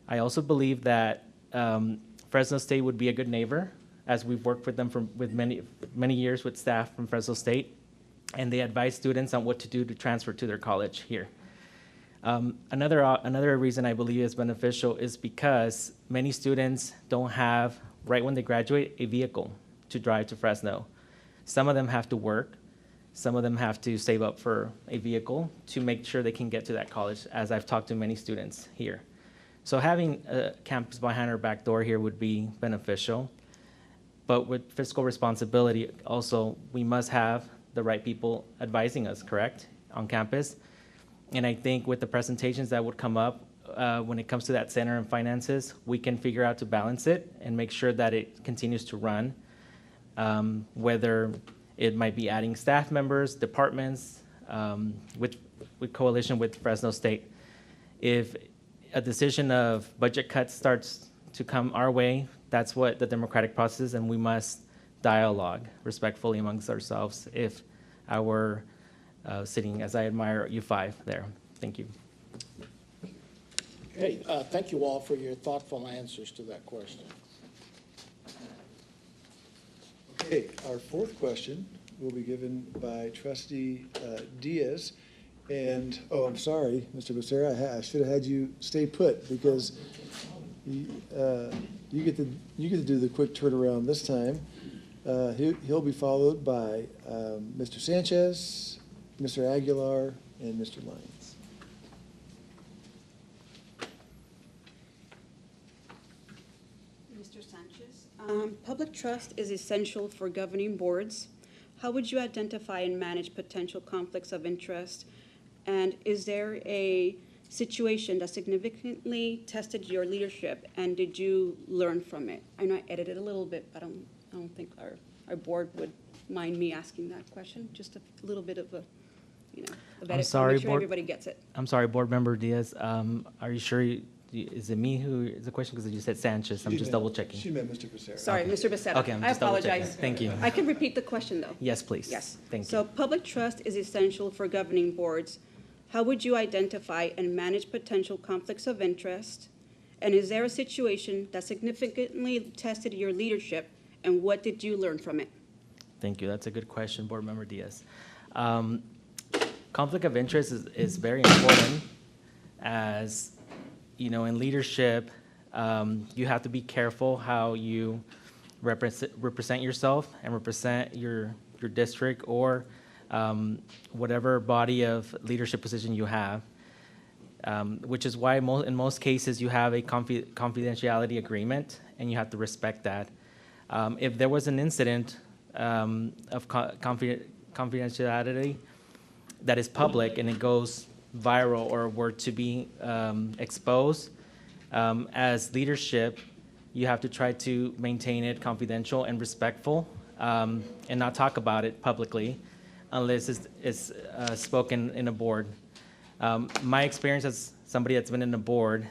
I also believe that Fresno State would be a good neighbor, as we've worked with them with many years with staff from Fresno State, and they advise students on what to do to transfer to their college here. Another reason I believe it's beneficial is because many students don't have, right when they graduate, a vehicle to drive to Fresno. Some of them have to work. Some of them have to save up for a vehicle to make sure they can get to that college, as I've talked to many students here. So having a campus behind our back door here would be beneficial. But with fiscal responsibility, also, we must have the right people advising us, correct, on campus. And I think with the presentations that would come up when it comes to that center and finances, we can figure out to balance it and make sure that it continues to run, whether it might be adding staff members, departments, with coalition with Fresno State. If a decision of budget cuts starts to come our way, that's what the democratic process is, and we must dialogue respectfully amongst ourselves if our sitting, as I admire U5 there. Thank you. Okay, thank you all for your thoughtful answers to that question. Okay, our fourth question will be given by Trustee Diaz. And, oh, I'm sorry, Mr. Becerra, I should have had you stay put, because you get to do the quick turnaround this time. He'll be followed by Mr. Sanchez, Mr. Aguilar, and Mr. Lyons. Mr. Sanchez, public trust is essential for governing boards. How would you identify and manage potential conflicts of interest? And is there a situation that significantly tested your leadership, and did you learn from it? I know I edited a little bit, but I don't think our board would mind me asking that question. Just a little bit of a, of edit to sorry, make sure board- everybody gets it. I'm sorry, Board Member Diaz. Are you sure? Is it me who is the question? Because you said Sanchez. I'm She just meant- double checking. She meant Mr. Becerra. Sorry, Mr. Becerra. Okay, I'm I just double checking. apologize. Thank you. I can repeat the question, though. Yes, please. Yes. Thank So you. public trust is essential for governing boards. How would you identify and manage potential conflicts of interest? And is there a situation that significantly tested your leadership, and what did you learn from it? Thank you. That's a good question, Board Member Diaz. Conflict of interest is very important, as in leadership, you have to be careful how you represent yourself and represent your district or whatever body of leadership position you have, which is why in most cases you have a confidentiality agreement, and you have to respect that. If there was an incident of confidentiality that is public and it goes viral or were to be exposed, as leadership, you have to try to maintain it confidential and respectful, and not talk about it publicly unless it's spoken in a board. My experience as somebody that's been in a board,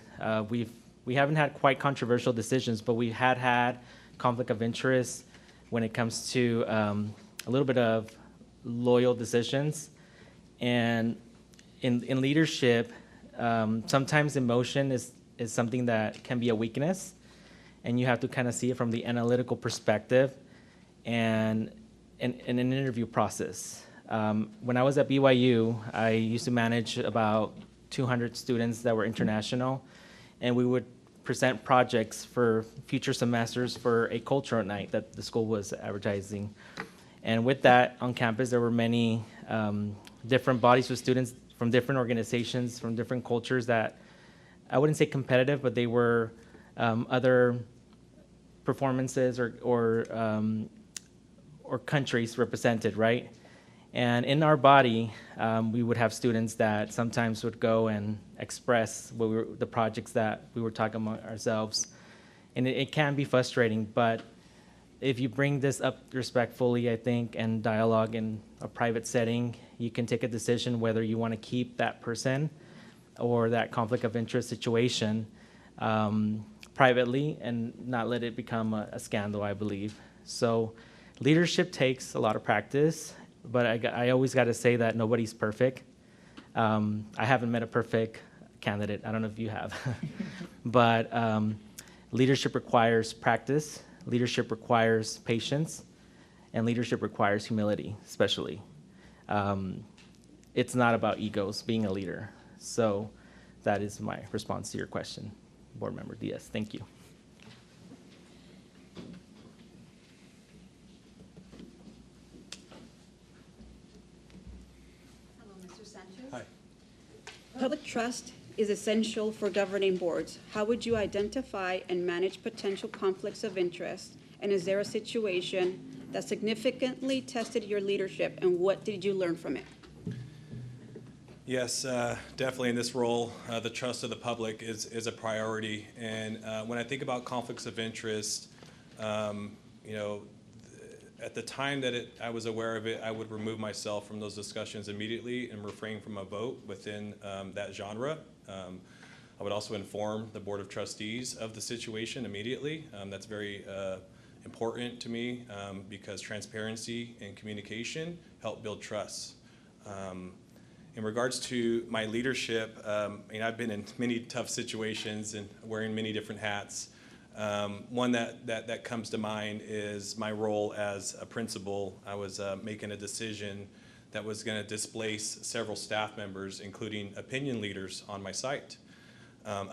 we haven't had quite controversial decisions, but we had conflict of interest when it comes to a little bit of loyal decisions. And in leadership, sometimes emotion is something that can be a weakness, and you have to kind of see it from the analytical perspective and in an interview process. When I was at BYU, I used to manage about 200 students that were international, and we would present projects for future semesters for a cultural night that the school was advertising. And with that, on campus, there were many different bodies of students from different organizations, from different cultures that I wouldn't say competitive, but they were other performances or countries represented, right? And in our body, we would have students that sometimes would go and express the projects that we were talking among ourselves. And it can be frustrating, but if you bring this up respectfully, I think, and dialogue in a private setting, you can take a decision whether you want to keep that person or that conflict of interest situation privately and not let it become a scandal, I believe. So leadership takes a lot of practice, but I always got to say that nobody's perfect. I haven't met a perfect candidate. I don't know if you have. But leadership requires practice. Leadership requires patience, and leadership requires humility, especially. It's not about egos, being a leader. So that is my response to your question, Board Member Diaz. Thank you. Hello, Mr. Sanchez. Hi. Public trust is essential for governing boards. How would you identify and manage potential conflicts of interest? And is there a situation that significantly tested your leadership, and what did you learn from it? Yes, definitely in this role, the trust of the public is a priority. And when I think about conflicts of interest, at the time that I was aware of it, I would remove myself from those discussions immediately and refrain from a vote within that genre. I would also inform the Board of Trustees of the situation immediately. That's very important to me because transparency and communication help build trust. In regards to my leadership, I've been in many tough situations and wearing many different hats. One that comes to mind is my role as a principal. I was making a decision that was going to displace several staff members, including opinion leaders on my site.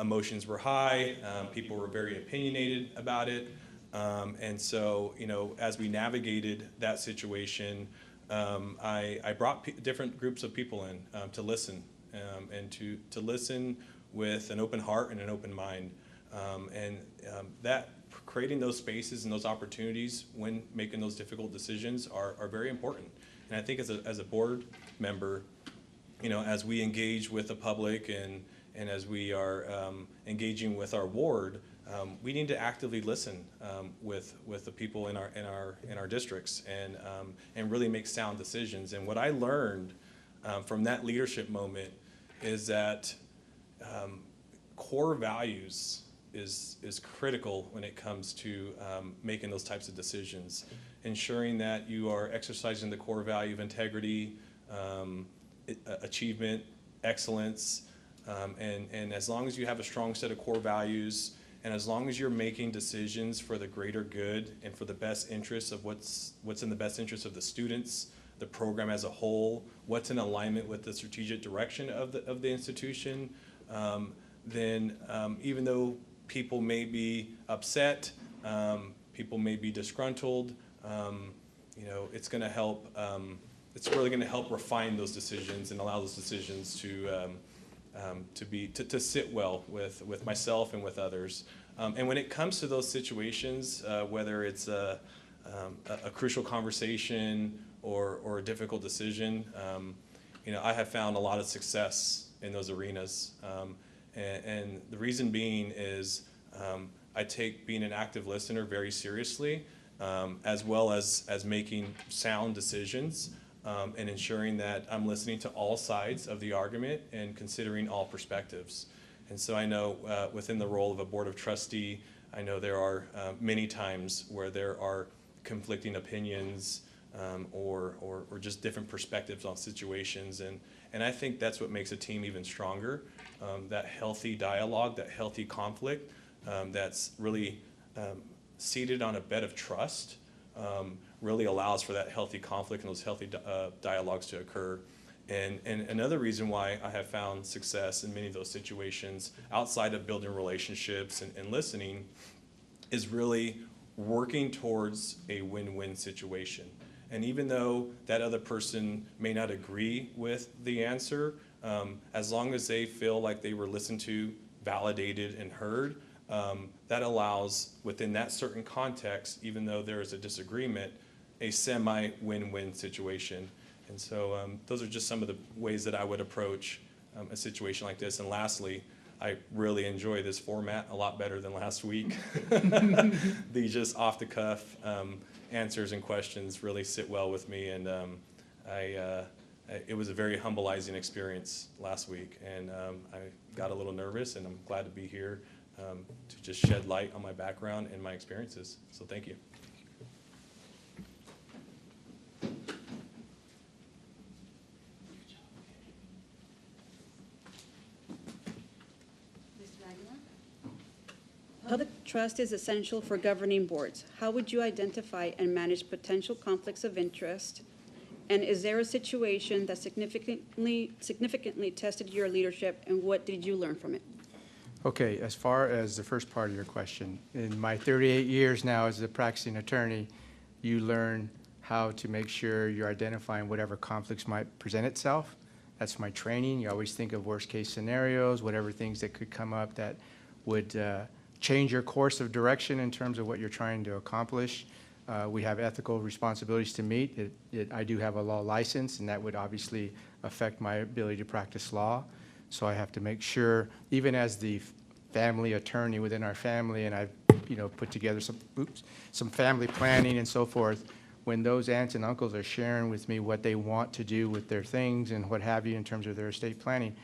Emotions were high, people were very opinionated about it, and so, as we navigated that situation, I brought different groups of people in to listen, and to listen with an open heart and an open mind. That creating those spaces and those opportunities when making those difficult decisions are very important. And I think as a board member, as we engage with the public and and as we are engaging with our ward, we need to actively listen with the people in our districts and really make sound decisions. And what I learned from that leadership moment is that core values is critical when it comes to making those types of decisions. Ensuring that you are exercising the core value of integrity, achievement, excellence, and as long as you have a strong set of core values, and as long as you're making decisions for the greater good and for the best interests of what's in the best interest of the students, the program as a whole, what's in alignment with the strategic direction of the institution, then even though people may be upset, people may be disgruntled, it's going to help. It's really going to help refine those decisions and allow those decisions to sit well with myself and with others. And when it comes to those situations, whether it's a crucial conversation or a difficult decision, I have found a lot of success in those arenas. And the reason being is I take being an active listener very seriously, as well as making sound decisions. And ensuring that I'm listening to all sides of the argument and considering all perspectives. And so I know within the role of a board of trustee, I know there are many times where there are conflicting opinions or just different perspectives on situations. And I think that's what makes a team even stronger, that healthy dialogue, that healthy conflict that's really seated on a bed of trust. Really allows for that healthy conflict and those healthy dialogues to occur. And another reason why I have found success in many of those situations outside of building relationships and listening is really working towards a win-win situation. And even though that other person may not agree with the answer, as long as they feel like they were listened to, validated, and heard, that allows, within that certain context, even though there is a disagreement, a semi-win-win situation. And so those are just some of the ways that I would approach a situation like this. And lastly, I really enjoy this format a lot better than last week. The just off-the-cuff answers and questions really sit well with me. And it was a very humbling experience last week. And I got a little nervous, and I'm glad to be here to just shed light on my background and my experiences. So thank you. Public trust is essential for governing boards. How would you identify and manage potential conflicts of interest? And is there a situation that significantly tested your leadership, and what did you learn from it? Okay, as far as the first part of your question, in my 38 years now as a practicing attorney, you learn how to make sure you're identifying whatever conflicts might present itself. That's my training. You always think of worst case scenarios, whatever things that could come up that would change your course of direction in terms of what you're trying to accomplish. We have ethical responsibilities to meet. I do have a law license, and that would obviously affect my ability to practice law. So I have to make sure, even as the family attorney within our family, and I've put together some family planning and so forth, when those aunts and uncles are sharing with me what they want to do with their things and what have you in terms of their estate planning,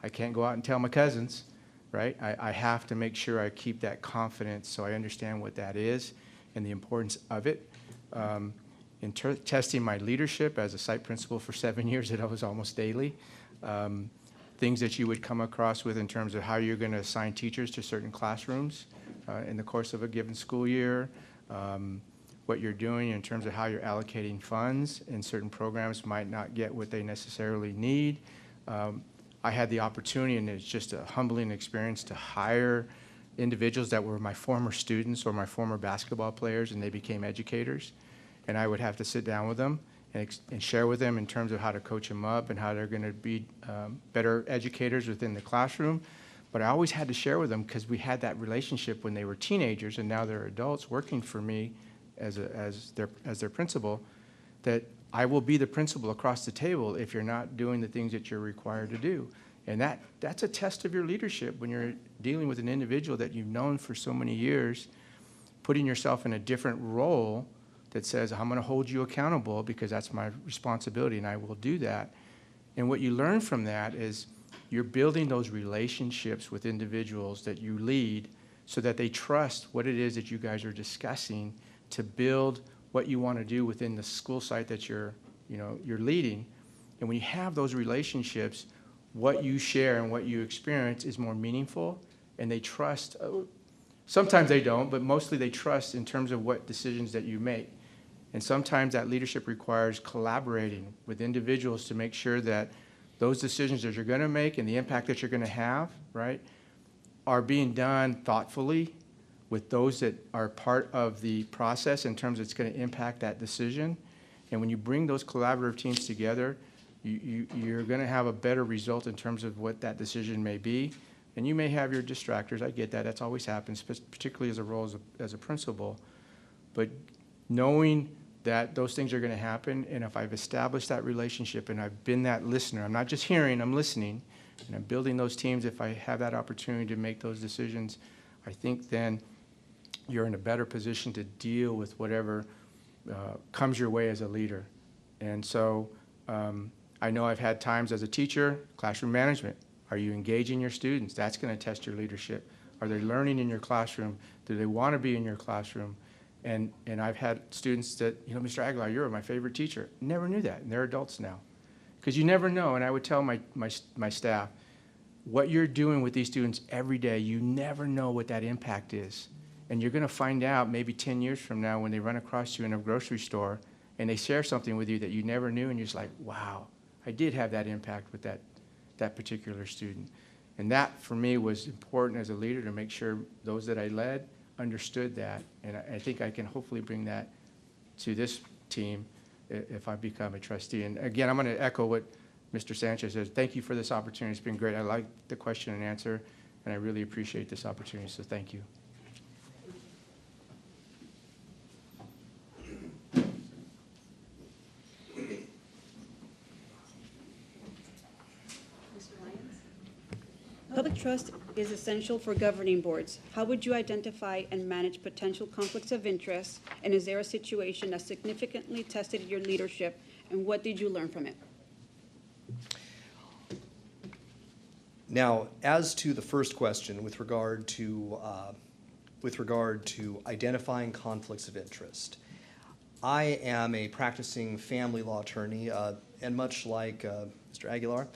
I can't go out and tell my cousins, right? I have to make sure I keep that confidence so I understand what that is and the importance of it. In testing my leadership as a site principal for 7 years, it was almost daily. Things that you would come across with in terms of how you're going to assign teachers to certain classrooms in the course of a given school year, what you're doing in terms of how you're allocating funds, and certain programs might not get what they necessarily need. I had the opportunity, and it's just a humbling experience, to hire individuals that were my former students or my former basketball players, and they became educators. And I would have to sit down with them and share with them in terms of how to coach them up and how they're going to be better educators within the classroom. But I always had to share with them because we had that relationship when they were teenagers, and now they're adults working for me as their principal, that I will be the principal across the table if you're not doing the things that you're required to do. And that's a test of your leadership when you're dealing with an individual that you've known for so many years, putting yourself in a different role that says, I'm going to hold you accountable because that's my responsibility and I will do that. And what you learn from that is you're building those relationships with individuals that you lead so that they trust what it is that you guys are discussing to build what you want to do within the school site that you're leading. And when you have those relationships, what you share and what you experience is more meaningful, and they trust. Sometimes they don't, but mostly they trust in terms of what decisions that you make. And sometimes that leadership requires collaborating with individuals to make sure that those decisions that you're going to make and the impact that you're going to have, right, are being done thoughtfully with those that are part of the process in terms of it's going to impact that decision. And when you bring those collaborative teams together, you're going to have a better result in terms of what that decision may be. And you may have your distractors. I get that. That's always happens, particularly as a role as a principal. But knowing that those things are going to happen, and if I've established that relationship and I've been that listener, I'm not just hearing, I'm listening, and I'm building those teams, if I have that opportunity to make those decisions, I think then you're in a better position to deal with whatever comes your way as a leader. And so I know I've had times as a teacher, classroom management. Are you engaging your students? That's going to test your leadership. Are they learning in your classroom? Do they want to be in your classroom? And I've had students that, Mr. Aguilar, you're my favorite teacher. Never knew that, and they're adults now. Because you never know, and I would tell my staff, what you're doing with these students every day, you never know what that impact is. And you're going to find out maybe 10 years from now when they run across you in a grocery store and they share something with you that you never knew, and you're just like, wow, I did have that impact with that particular student. And that, for me, was important as a leader to make sure those that I led understood that. And I think I can hopefully bring that to this team if I become a trustee. And again, I'm going to echo what Mr. Sanchez says. Thank you for this opportunity. It's been great. I like the question and answer, and I really appreciate this opportunity, so thank you. Public trust is essential for governing boards. How would you identify and manage potential conflicts of interest? And is there a situation that significantly tested your leadership? And what did you learn from it? Now, as to the first question with regard to identifying conflicts of interest, I am a practicing family law attorney, and much like Mr. Aguilar,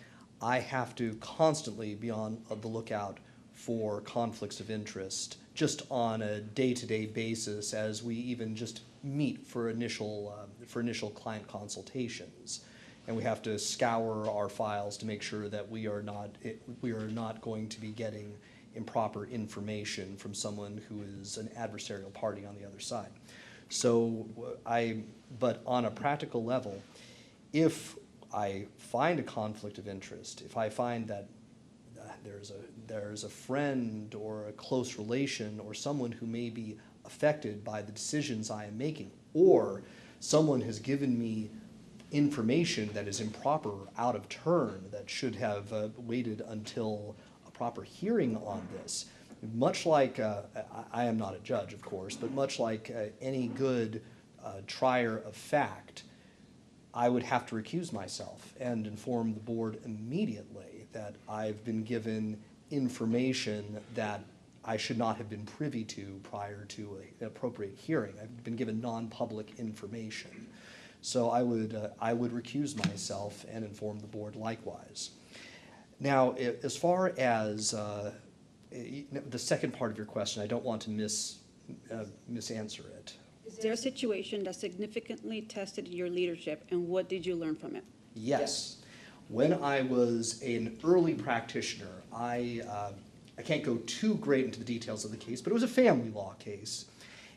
I have to constantly be on the lookout for conflicts of interest just on a day-to-day basis as we even just meet for initial client consultations. And we have to scour our files to make sure that we are not going to be getting improper information from someone who is an adversarial party on the other side. So but on a practical level, if I find a conflict of interest, if I find that there's a friend or a close relation or someone who may be affected by the decisions I am making, or someone has given me information that is improper or out of turn that should have waited until a proper hearing on this, much like, I am not a judge, of course, but much like any good trier of fact, I would have to recuse myself and inform the board immediately that I've been given information that I should not have been privy to prior to an appropriate hearing. I've been given non-public information. So I would recuse myself and inform the board likewise. Now, as far as the second part of your question, I don't want to misanswer it. Is there a situation that significantly tested your leadership, and what did you learn from it? Yes. When I was an early practitioner, I can't go too great into the details of the case, but it was a family law case.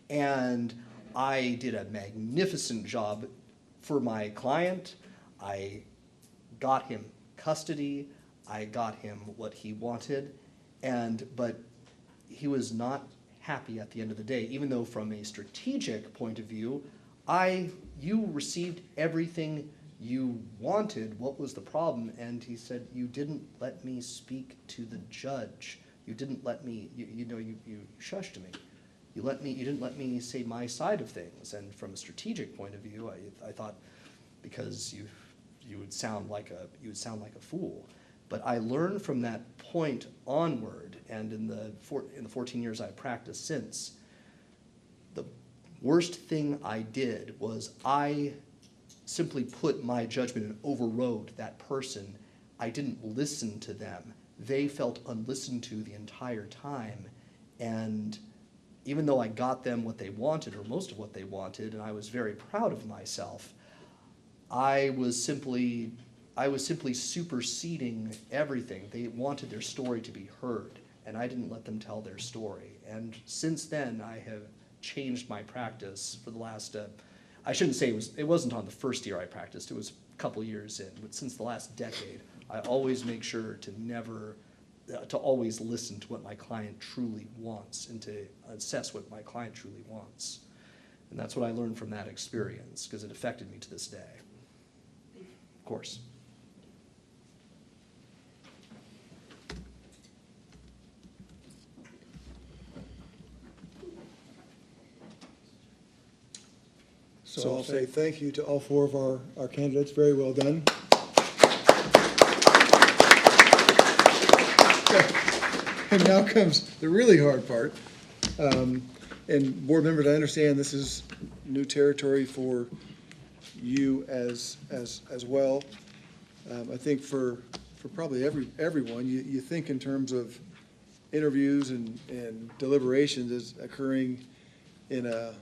And I did a magnificent job for my client. I got him custody. I got him what he wanted. But he was not happy at the end of the day, even though from a strategic point of view, you received everything you wanted, what was the problem? And he said, you didn't let me speak to the judge. You didn't let me, you shushed me. You didn't let me say my side of things. And from a strategic point of view, I thought, because you would sound like a fool. But I learned from that point onward, and in the 14 years I've practiced since, the worst thing I did was I simply put my judgment and overrode that person. I didn't listen to them. They felt unlistened to the entire time. And even though I got them what they wanted, or most of what they wanted, and I was very proud of myself, I was simply superseding everything. They wanted their story to be heard, and I didn't let them tell their story. And since then, I have changed my practice for the last, I shouldn't say it wasn't on the first year I practiced, it was a couple years in, but since the last decade, I always make sure to always listen to what my client truly wants and to assess what my client truly wants. And that's what I learned from that experience, because it affected me to this day. Of course. So I'll say thank you to all four of our candidates. Very well done. And now comes the really hard part. And board members, I understand this is new territory for you as well. I think for probably everyone, you think in terms of interviews and deliberations as occurring in a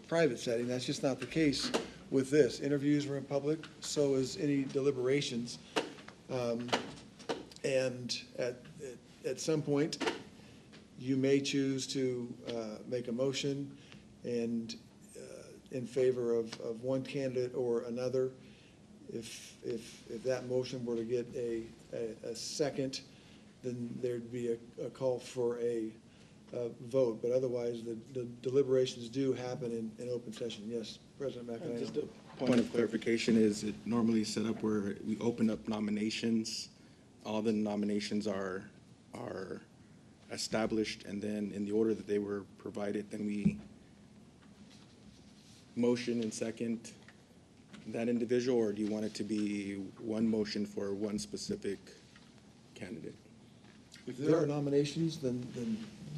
private setting. That's just not the case with this. Interviews are in public, so is any deliberations. And at some point, you may choose to make a motion and in favor of one candidate or another. If that motion were to get a second, then there'd be a call for a vote. But otherwise, the deliberations do happen in open session. Yes, President McEnany. Just a point of clarification is it normally set up where we open up nominations. All the nominations are established, and then in the order that they were provided, then we motion and second that individual, or do you want it to be one motion for one specific candidate? If there are nominations, then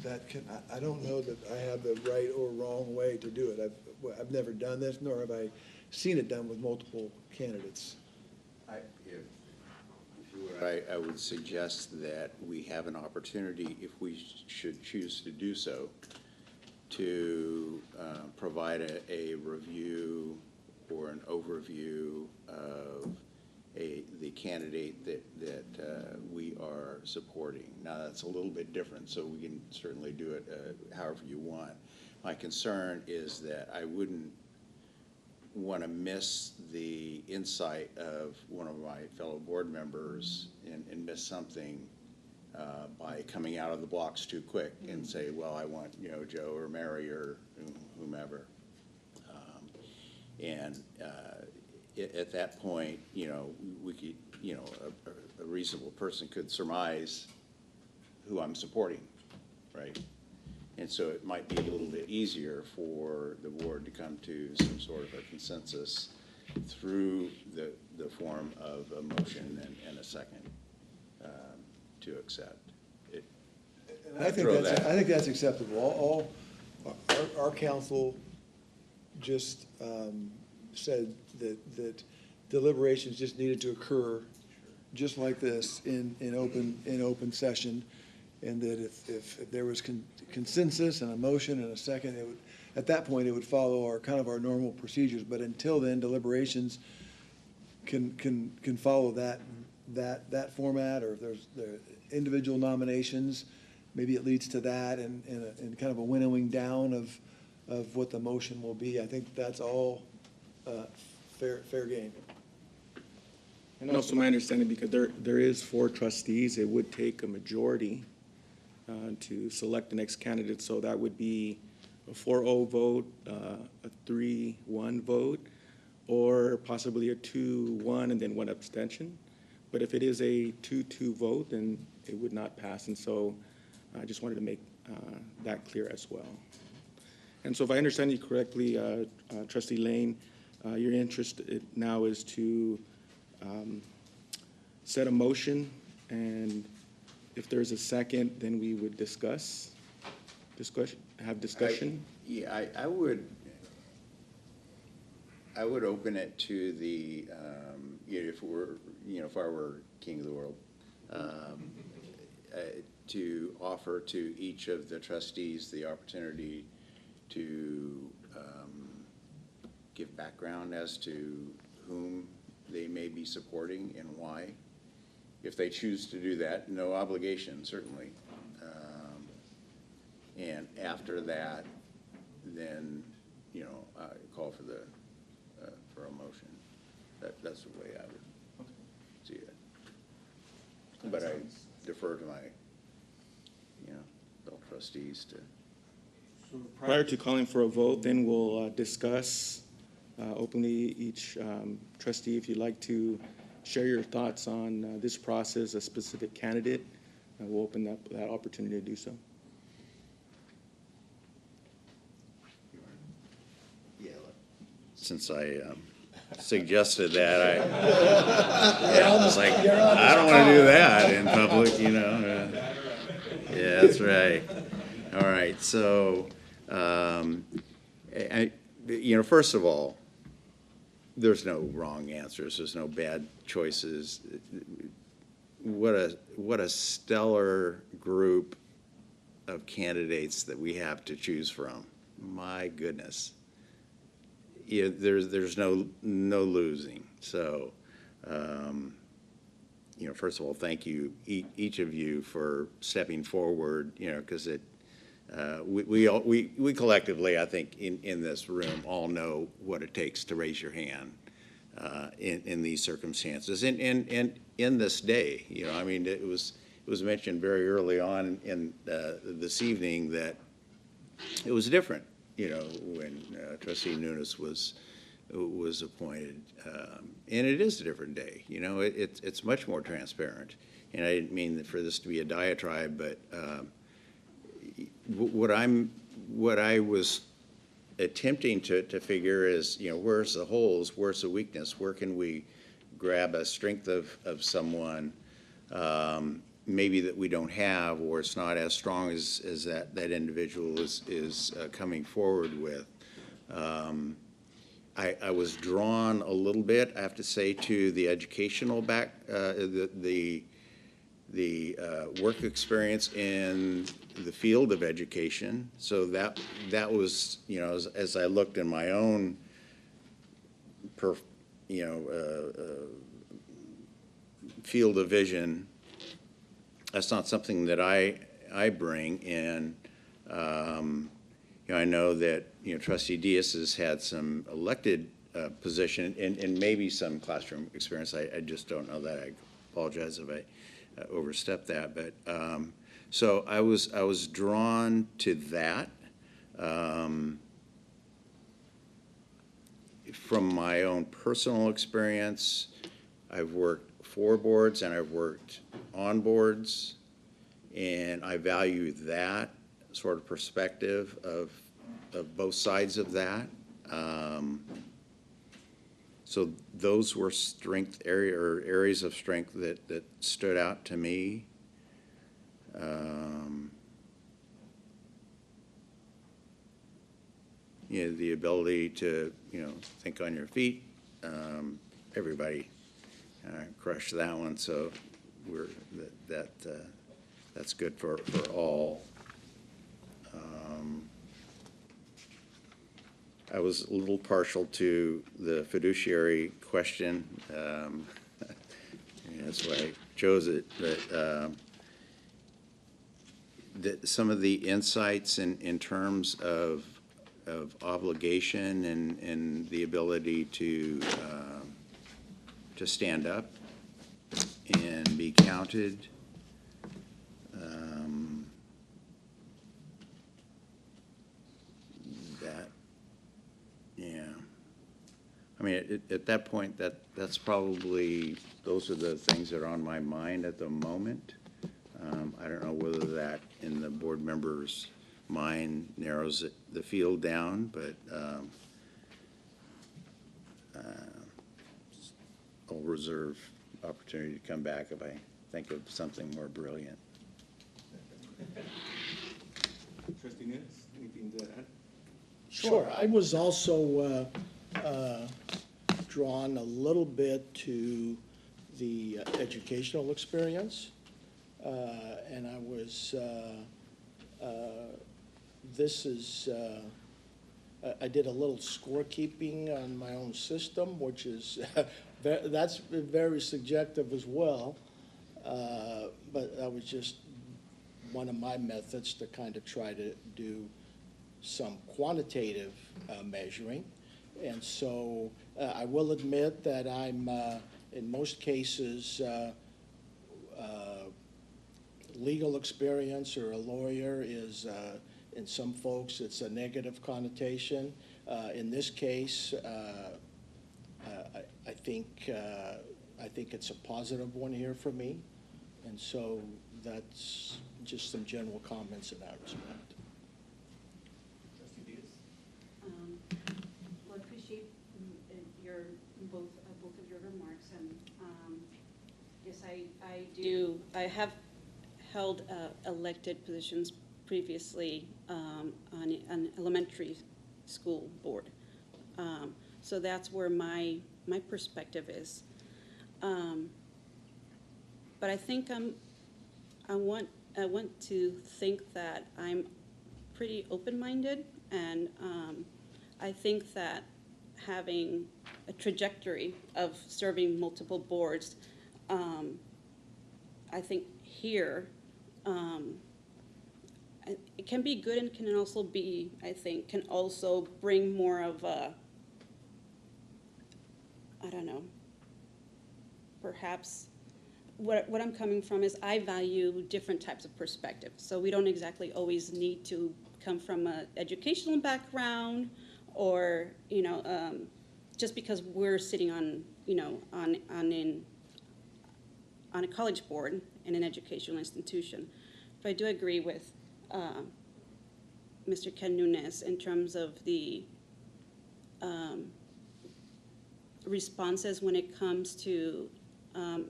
that can, I don't know that I have the right or wrong way to do it. I've never done this, nor have I seen it done with multiple candidates. I would suggest that we have an opportunity, if we should choose to do so, to provide a review or an overview of the candidate that we are supporting. Now, that's a little bit different, so we can certainly do it however you want. My concern is that I wouldn't want to miss the insight of one of my fellow board members and miss something by coming out of the blocks too quick and say, well, I want, Joe or Mary or whomever. At that point, we could, a reasonable person could surmise who I'm supporting, right? And so it might be a little bit easier for the board to come to some sort of a consensus through the form of a motion and a second to accept it. I think that's acceptable. Our council just said that deliberations just needed to occur just like this in open session, and that if there was consensus and a motion and a second, at that point it would follow our normal procedures. But until then, deliberations can follow that format, or if there's the individual nominations, maybe it leads to that and kind of a winnowing down of what the motion will be. I think that's all fair game. And also my understanding, because there is 4 trustees, it would take a majority to select the next candidate. So that would be a 4-0 vote, a 3-1 vote, or possibly a 2-1 and then one abstention. But if it is a 2-2 vote, then it would not pass. And so I just wanted to make that clear as well. And so if I understand you correctly, Trustee Lane, your interest now is to set a motion, and if there's a second, then we would have discussion. Yeah, I would open it to the, if I were king of the world, to offer to each of the trustees the opportunity to give background as to whom they may be supporting and why. If they choose to do that, no obligation, certainly. And after that, then, call for for a motion. That's the way I would see it. But I defer to my, fellow trustees to. Prior to calling for a vote, then we'll discuss openly each trustee, if you'd like to share your thoughts on this process, a specific candidate, we'll open that opportunity to do so. Since I suggested that, I was like, I don't want to do that in public, Yeah, that's right. All right, so, first of all, there's no wrong answers. There's no bad choices. What a stellar group of candidates that we have to choose from. My goodness. There's no losing. So, first of all, thank you, each of you, for stepping forward. Because we collectively, I think, in this room, all know what it takes to raise your hand in these circumstances, and in this day. It was mentioned very early on in this evening that it was different. When Trustee Nunes was appointed, and it is a different day. It's much more transparent. And I didn't mean for this to be a diatribe, but what I was attempting to figure is, where's the holes, where's the weakness, where can we grab a strength of someone, maybe that we don't have, or it's not as strong as that individual is coming forward with. I was drawn a little bit, I have to say, to the educational the work experience in the field of education. So that was, as I looked in my own field of vision, that's not something that I bring. And I know that Trustee Diaz has had some elected position and maybe some classroom experience. I just don't know that. I apologize if I overstepped that. But so I was drawn to that. From my own personal experience, I've worked for boards and I've worked on boards, and I value that sort of perspective of both sides of that. So those were areas of strength that stood out to me. The ability to think on your feet. Everybody crushed that one, so that's good for all. I was a little partial to the fiduciary question. That's why I chose it. But some of the insights in terms of obligation and the ability to stand up and be counted. mean, at that point, that's probably, those are the things that are on my mind at the moment. I don't know whether that, in the board member's mind, narrows the field down, but I'll reserve opportunity to come back if I think of something more brilliant. Trustee Nunes, anything to add? Sure, I was also drawn a little bit to the educational experience. And I was, I did a little scorekeeping on my own system, which is, that's very subjective as well. But that was just one of my methods to kind of try to do some quantitative measuring. And so I will admit that I'm, in most cases, legal experience or a lawyer is, in some folks, it's a negative connotation. In this case, I think it's a positive one here for me. And so that's just some general comments in that respect. Well, I appreciate your, both of your remarks, and yes, I have held elected positions previously on an elementary school board. So that's where my perspective is. But I think I want to think that I'm pretty open-minded, and I think that having a trajectory of serving multiple boards, I think here, it can be good and can also be, I think, can also bring more of a, I don't know, perhaps what I'm coming from is I value different types of perspectives. So we don't exactly always need to come from an educational background, or, you know, just because we're sitting on, you know, on a college board in an educational institution. But I do agree with Mr. Ken Nunes in terms of the responses when it comes to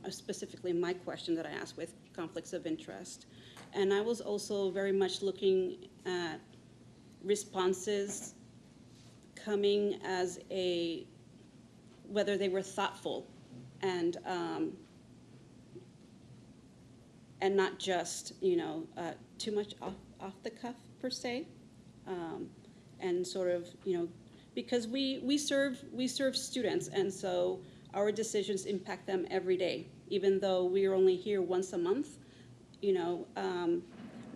specifically my question that I asked with conflicts of interest. And I was also very much looking at responses coming as whether they were thoughtful and not just, you know, too much off the cuff per se, and sort of, you know, because we serve students, and so our decisions impact them every day, even though we are only here once a month. You know,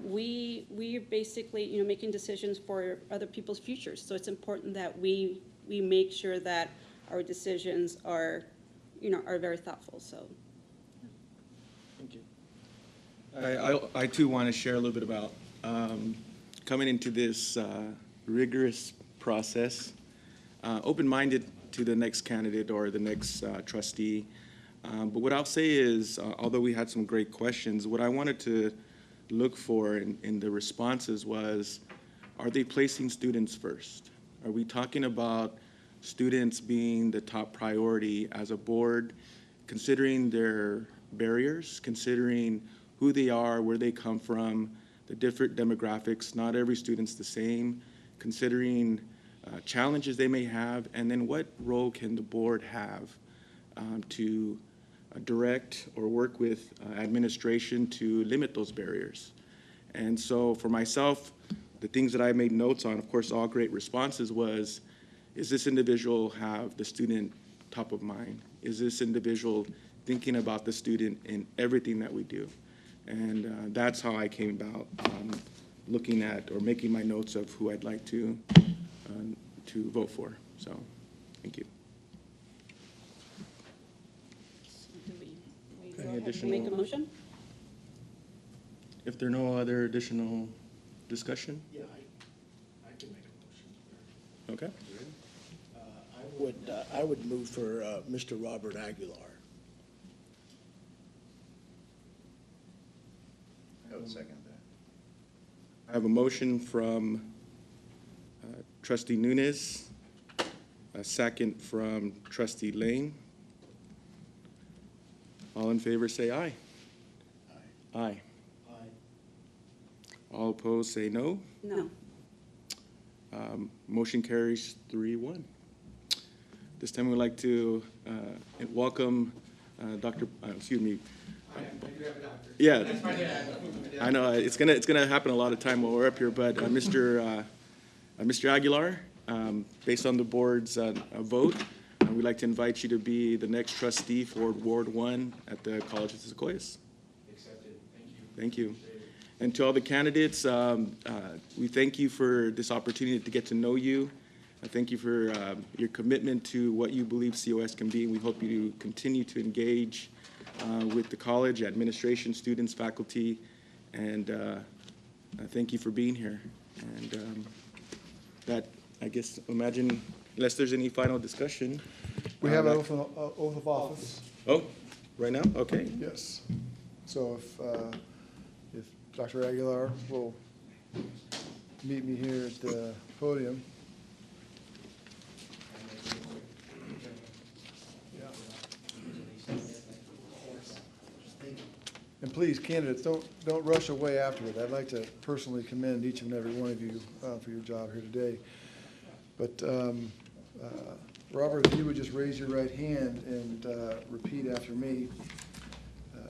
we are basically, you know, making decisions for other people's futures. So it's important that we make sure that our decisions are, you know, are very thoughtful. So. Thank you. I too want to share a little bit about coming into this rigorous process, open-minded to the next candidate or the next trustee. But what I'll say is, although we had some great questions, what I wanted to look for in the responses was, are they placing students first? Are we talking about students being the top priority as a board, considering their barriers, considering who they are, where they come from, the different demographics, not every student's the same, considering challenges they may have, and then what role can the board have to direct or work with administration to limit those barriers. And so for myself, the things that I made notes on, of course, all great responses was, is this individual have the student top of mind? Is this individual thinking about the student in everything that we do? And that's how I came about looking at or making my notes of who I'd like to vote for. So, thank you. Do we go Any ahead and additional- make a motion? If there are no other additional discussion, Yeah, I can make a motion. okay? I would move for Mr. Robert Aguilar. I would second that. I have a motion from trustee Nunes, a second from trustee Lane. All in favor, say aye. Aye. All opposed, say no. No. Motion carries 3-1. This time we'd like to welcome Dr., excuse me. Yeah, I know, it's gonna happen a lot of time while we're up here, but Mr. Aguilar, based on the board's vote, we'd like to invite you to be the next trustee for Ward 1 at the College of the Sequoias. Accepted, thank you. Thank you. And to all the candidates, we thank you for this opportunity to get to know you. I thank you for your commitment to what you believe COS can be. We hope you continue to engage with the college, administration, students, faculty, and thank you for being here. And that, I guess, imagine, unless there's any final discussion. We have an oath of office. Oh, right now? Okay. Yes. So if Dr. Aguilar will meet me here at the podium. And please, candidates, don't rush away afterward. I'd like to personally commend each and every one of you for your job here today. But Robert, if you would just raise your right hand and repeat after me.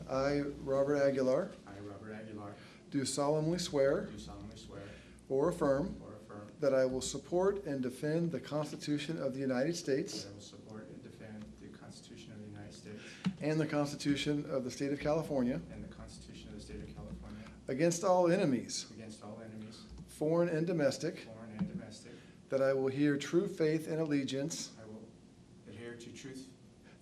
I, Robert Aguilar, I, Robert Aguilar, do solemnly swear do solemnly swear or affirm or affirm that I will support and defend the Constitution of the United that States I will support and defend the Constitution of the United States and the Constitution of the State of California and the Constitution of the State of California against all enemies, against all enemies, foreign and domestic, foreign and domestic. that I will hear true faith and allegiance, I will adhere to truth.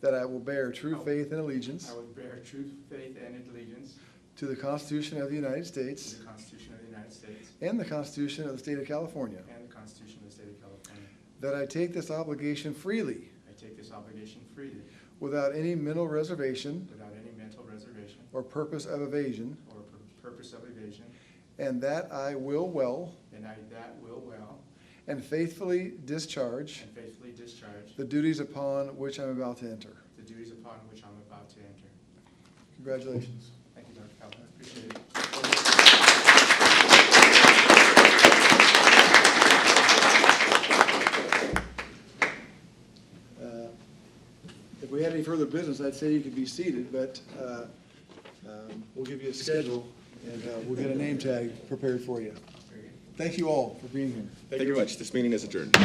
that I will bear true faith and allegiance I will bear true faith and allegiance to the Constitution of the United to States the Constitution of the United States and the Constitution of the State of California, and the Constitution of the State of California. that I take this obligation freely I take this obligation freely, without any mental reservation without any mental reservation or purpose of evasion, or purpose of evasion, and that I will well and I that will well and faithfully discharge and faithfully discharge the duties upon which I'm about to enter. the duties upon which I'm about to enter. Congratulations. Thank you, Dr. Calhoun. Appreciate it. If we had any further business, I'd say you could be seated, but we'll give you a schedule and we'll get a name tag prepared for you. Thank you all for being here. Thank you very much. This meeting is adjourned.